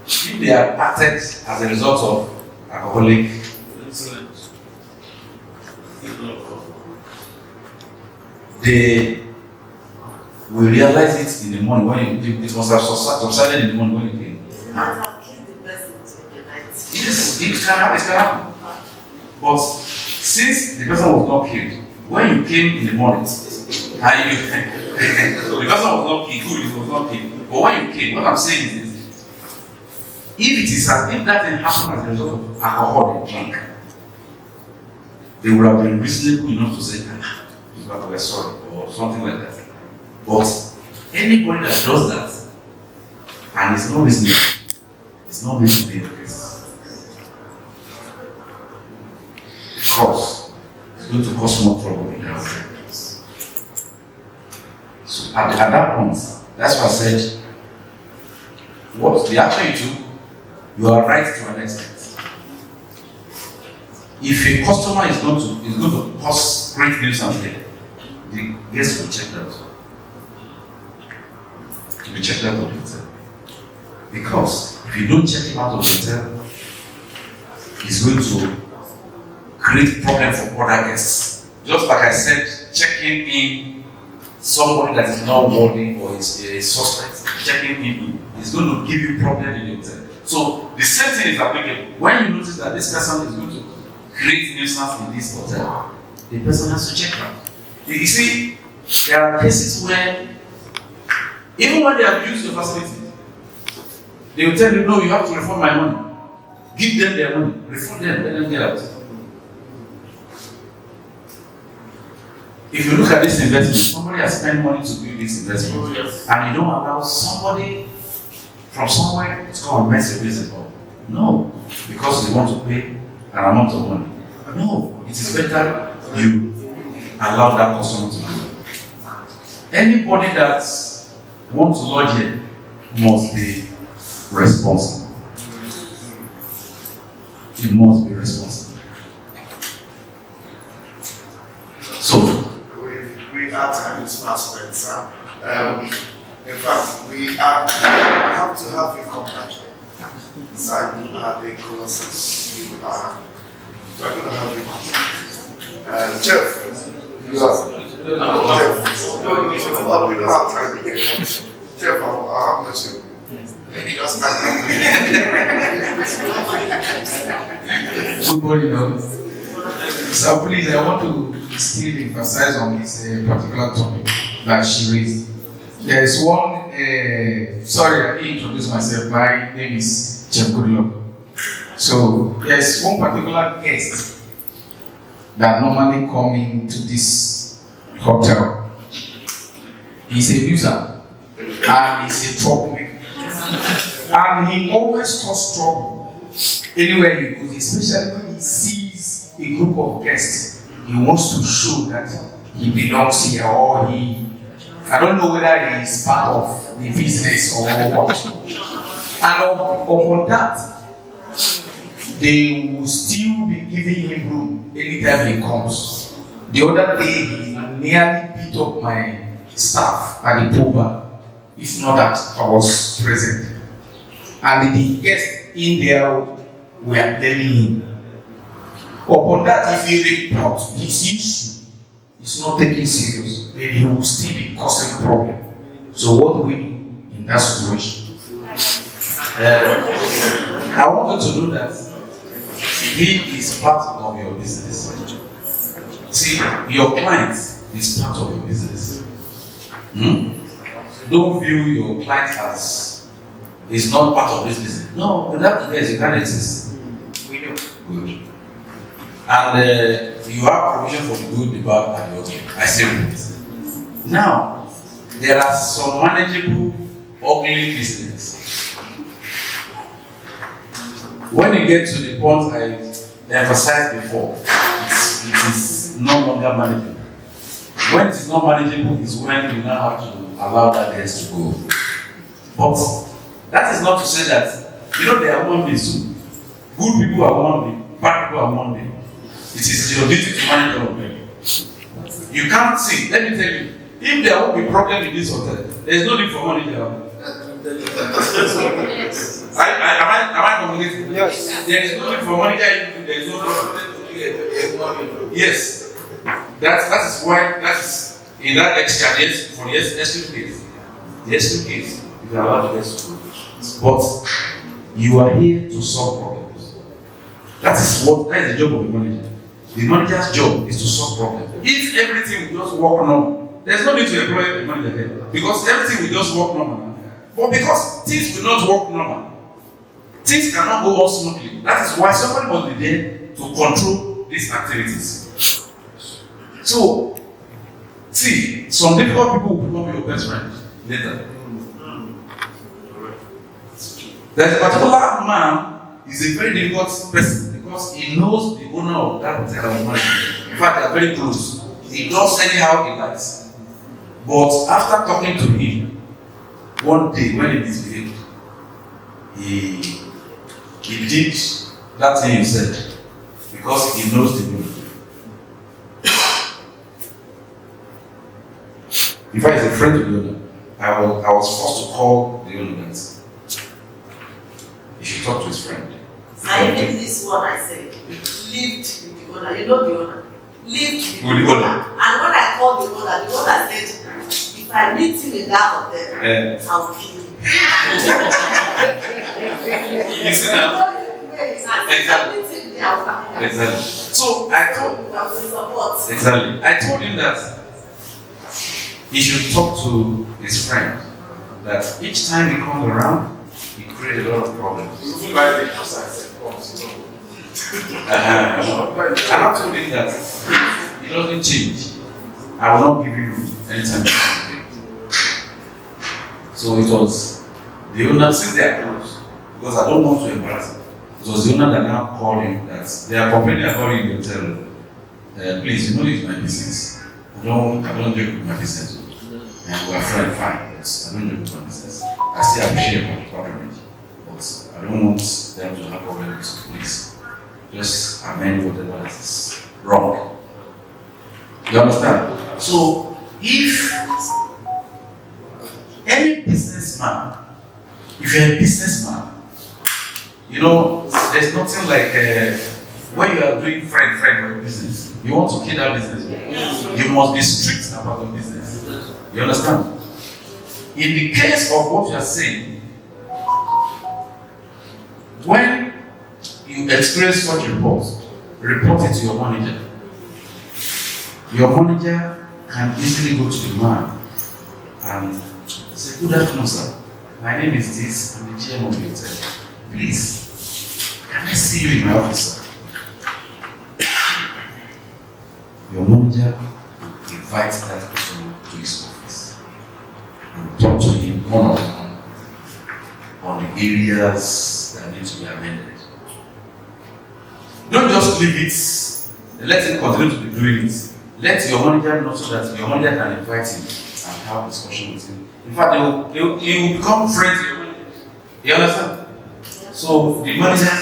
If they are acted as a result of alcoholic, they will realize it in the morning when it must have subsided in the morning when you came. Yes, it can happen. But since the person was not killed, when you came in the morning, the person was not killed, good, it was not killed. But when you came, what I'm saying is this. If that thing happened as a result of alcohol and drink, they would have been reasonable enough to say, we're sorry, or something like that. But anybody that does that and is not reasonable, it's not going to be the case. Because it's going to cause more trouble in the hotel. So at that point, that's why I said, what the action you took, you are right to an extent. If a customer is going to cause great nuisance there, the guest will check that. He will check that out of the hotel. Because if you don't check him out of the hotel, he's going to create problem for other guests. Just like I said, checking in somebody that is not worthy or is a suspect, checking in is going to give you problem in the hotel. So the same thing is applicable. When you notice that this person is going to create nuisance in this hotel, the person has to check out. You see, there are cases where even when they have used your facility, they will tell you, no, you have to refund my money. Give them their money, refund them, let them get out. If you look at this investment, somebody has spent money to build this investment, and you don't allow somebody from somewhere to come and mess your business up. No, because they want to pay an amount of money. No, it is better you allow that customer to do it. Anybody that wants to lodge here must be responsible. He must be responsible. So, we are time is fast spent, sir. In fact, we have to have you come back. Sir, you are the colossus. We're going to have you come. Jeff, you are. Jeff, we don't have time again. Jeff, I'll have you. Maybe just start. Good morning, so please, I want to still emphasize on this particular topic that she raised. There is one, sorry, I didn't introduce myself. My name is Chef Goodluck. So there's one particular guest that normally come into this hotel. He's a user and he's a troublemaker. And he always causes trouble anywhere he goes, especially when he sees a group of guests. He wants to show that he belongs here, or I don't know whether he is part of the business or what. And upon that, they will still be giving him room anytime he comes. The other day, he nearly beat up my staff at the pool bar, if not that I was present. And the guests in there were telling him. Upon that, if he reports his issue, it's not taken serious, then he will still be causing problem. So what do we do in that situation? I want you to know that he is part of your business. See, your client is part of your business. Don't view your client as is not part of this business. No, without the guys, you can't exist. We know. Good. And you have provision for the good, the bad, and the ugly. I say it. Now, there are some manageable, ugly business. When you get to the point I emphasized before, it is no longer manageable. When it is not manageable is when you now have to allow that guest to go. But that is not to say that, there are one beings too. Good people are one being, bad people are one being. It is your duty to manage all of them. You can't see, let me tell you, if there won't be problem in this hotel, there is no need for money there. Am I communicating? Yes. There is no need for money there, there is no problem. Yes. That is why, that is in that exchange for the exclusive case. The exclusive case, you can allow the guests to go. But you are here to solve problems. That is the job of the manager. The manager's job is to solve problems. If everything will just work normal, there's no need to employ the manager here. Because everything will just work normal. But because things will not work normal, things cannot go on smoothly. That is why somebody must be there to control these activities. So, see, some difficult people will become your best friend later. There's a particular man is a very difficult person because he knows the owner of that hotel or money. In fact, they are very close. He does anyhow he likes. But after talking to him, one day when he misbehaved, he did that thing you said because he knows the rule. In fact, he's a friend of the owner. I was forced to call the owner that he should talk to his friend. I even this one I said, lived with the owner, you know the owner. Lived with With the the owner. owner. And when I called the owner said, if I meet him in that hotel, I will kill him. You see now? Exactly. So I told I told him that he should talk to his friend. That each time he comes around, he creates a lot of problems. And I told him that if he doesn't change, I will not give you anytime. So it was the owner, since they are close, because I don't want to embarrass him. It was the owner that now called him that they are complaining about you in the hotel. Please, you know it's my business. I don't joke with my business. And we are friends, fine, but I don't joke with my business. I still appreciate my patronage, but I don't want them to have problems. Please, just amend whatever is wrong. You understand? So, if any businessman, if you're a businessman, you know, there's nothing like when you are doing friend business, you want to kill that business. You must be strict about the business. You understand? In the case of what you are saying, when you experience such reports, report it to your manager. Your manager can easily go to the man and say, good afternoon, sir. My name is this, I'm the GM of the hotel. Please, can I see you in my office, sir? Your manager invites that person to his office and talk to him one-on-one on the areas that need to be amended. Don't just leave it, let him continue to be doing it. Let your manager know so that your manager can invite him and have a discussion with him. In fact, he will become friends with your manager. You understand? So the manager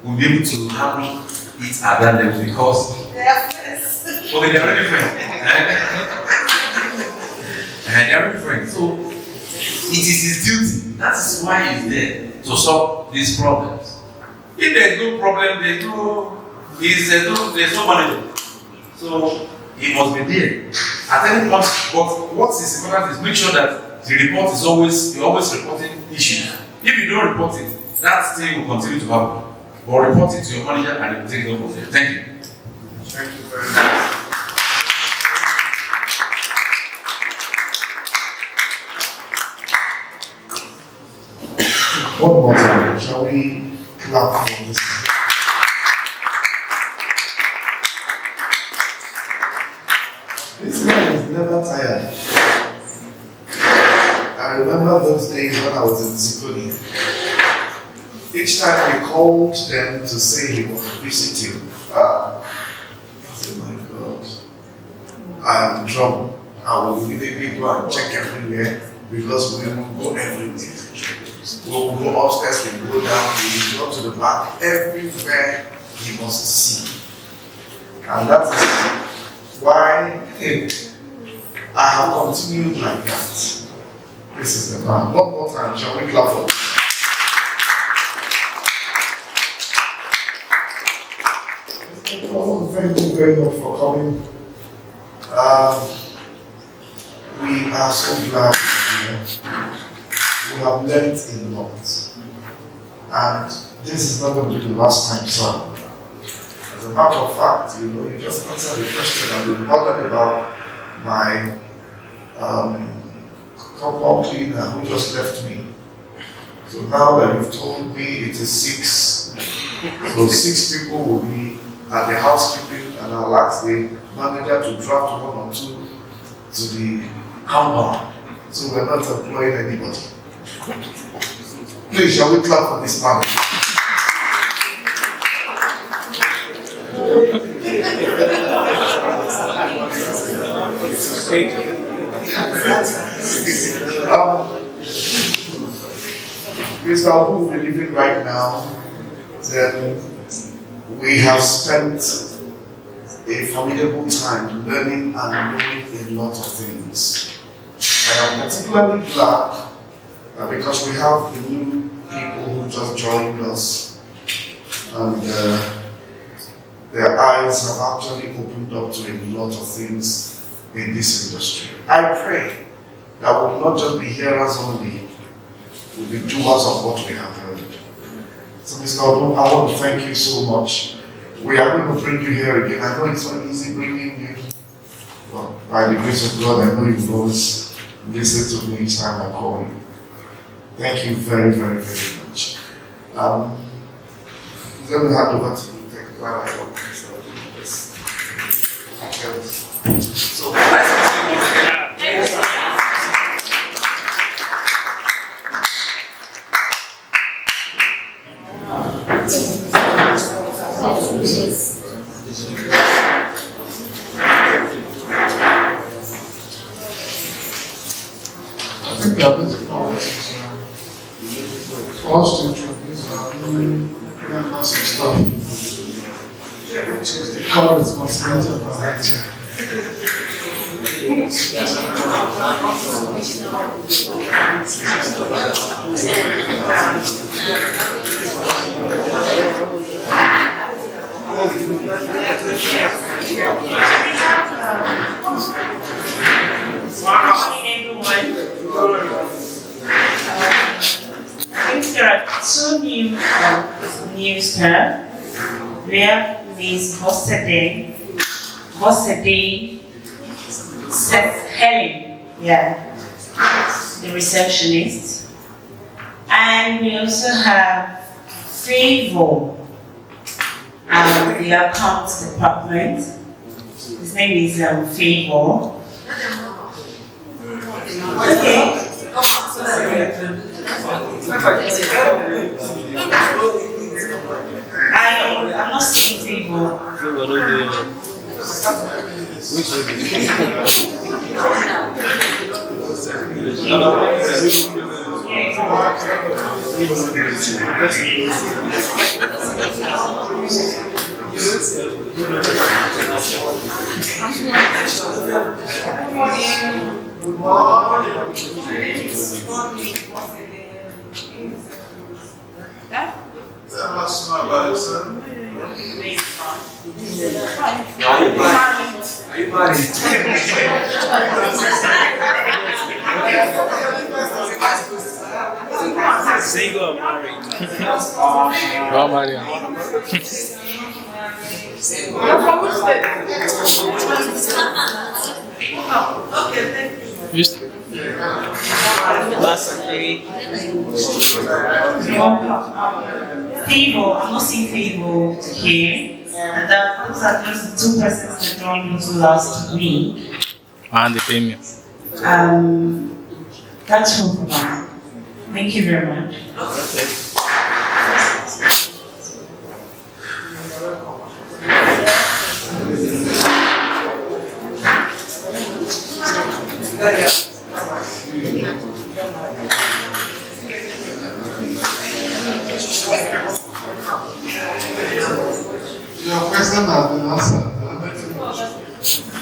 will be able to handle it at that level because They are friends. okay, they are already friends. They are already friends. So it is his duty. That is why he's there to solve these problems. If there is no problem, there's no manager. So he must be there at any point. But what is important is make sure that the report is you're always reporting issues. If you don't report it, that thing will continue to happen. But report it to your manager and he will take it over there. Thank you. Thank you very much. One more time, shall we clap for this? This man is never tired. I remember those days when I was in Zikoni. Each time he called them to say he was visiting, I said, my God, I am in trouble. I will immediately go and check everywhere because we will go everywhere. We'll go upstairs, we go down, we go to the back, everywhere he must see. And that is why I have continued like that. This is the man. One more time, shall we clap for him? Thank you very much for coming. We are so glad you're here. We have learned a lot. And this is not going to be the last time, sir. As a matter of fact, you just answered the question I've been bothered about my compound cleaner who just left me. So now that you've told me it is 6, so 6 people will be at the housekeeping, and I'll ask the manager to draft 1 or 2 to the compound. So we're not employing anybody. Please, shall we clap for this manager? Mr. Odun, we're living right now, then we have spent a formidable time learning and knowing a lot of things. I am particularly glad because we have the new people who just joined us, and their eyes have actually opened up to a lot of things in this industry. I pray that we will not just be hearers only, we'll be doers of what we have heard. So Mr. Odun, I want to thank you so much. We are going to bring you here again. I know it's not easy bringing you, but by the grace of God, I know you always listen to me each time I call you. Thank you very, very, very much. Let me hand over to you. Thank you. Bye-bye. So, I think we are going to call this for us to introduce our new members of staff, which is the core responsibility of our lecture. I think there are two new staff. We have Ms. Bossede Helen, the receptionist. And we also have Favor, the accounts department. His name is Favor. Okay. I'm not seeing Favor. Single or married? Oh, Maria. Just Last lady. Favor, I'm not seeing Favor here. And those are just the two persons that joined me last week. and the premium. That's all for now. Thank you very much. Your question has been answered.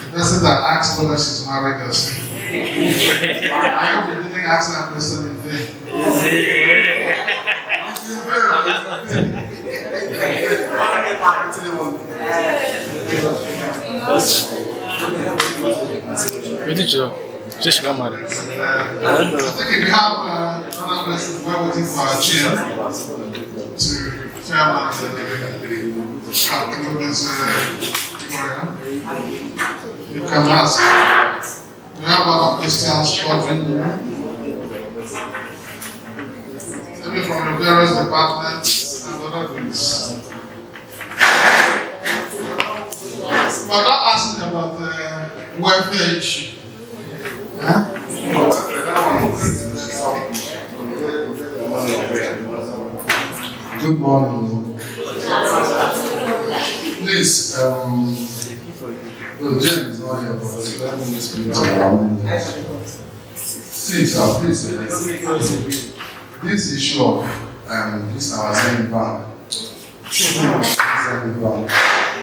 The person that asked whether she's married us. I hope you didn't ask that question in vain. Where did you go? Just got married. I think if you have another person we're waiting for our chair to chairman you can ask. We have other questions covering maybe from the various departments and other things. But not asking about the welfare issue. Huh? Good morning. Please, No, Jen is not here, but let me speak to her. See, sir, please, this issue of this our same bank,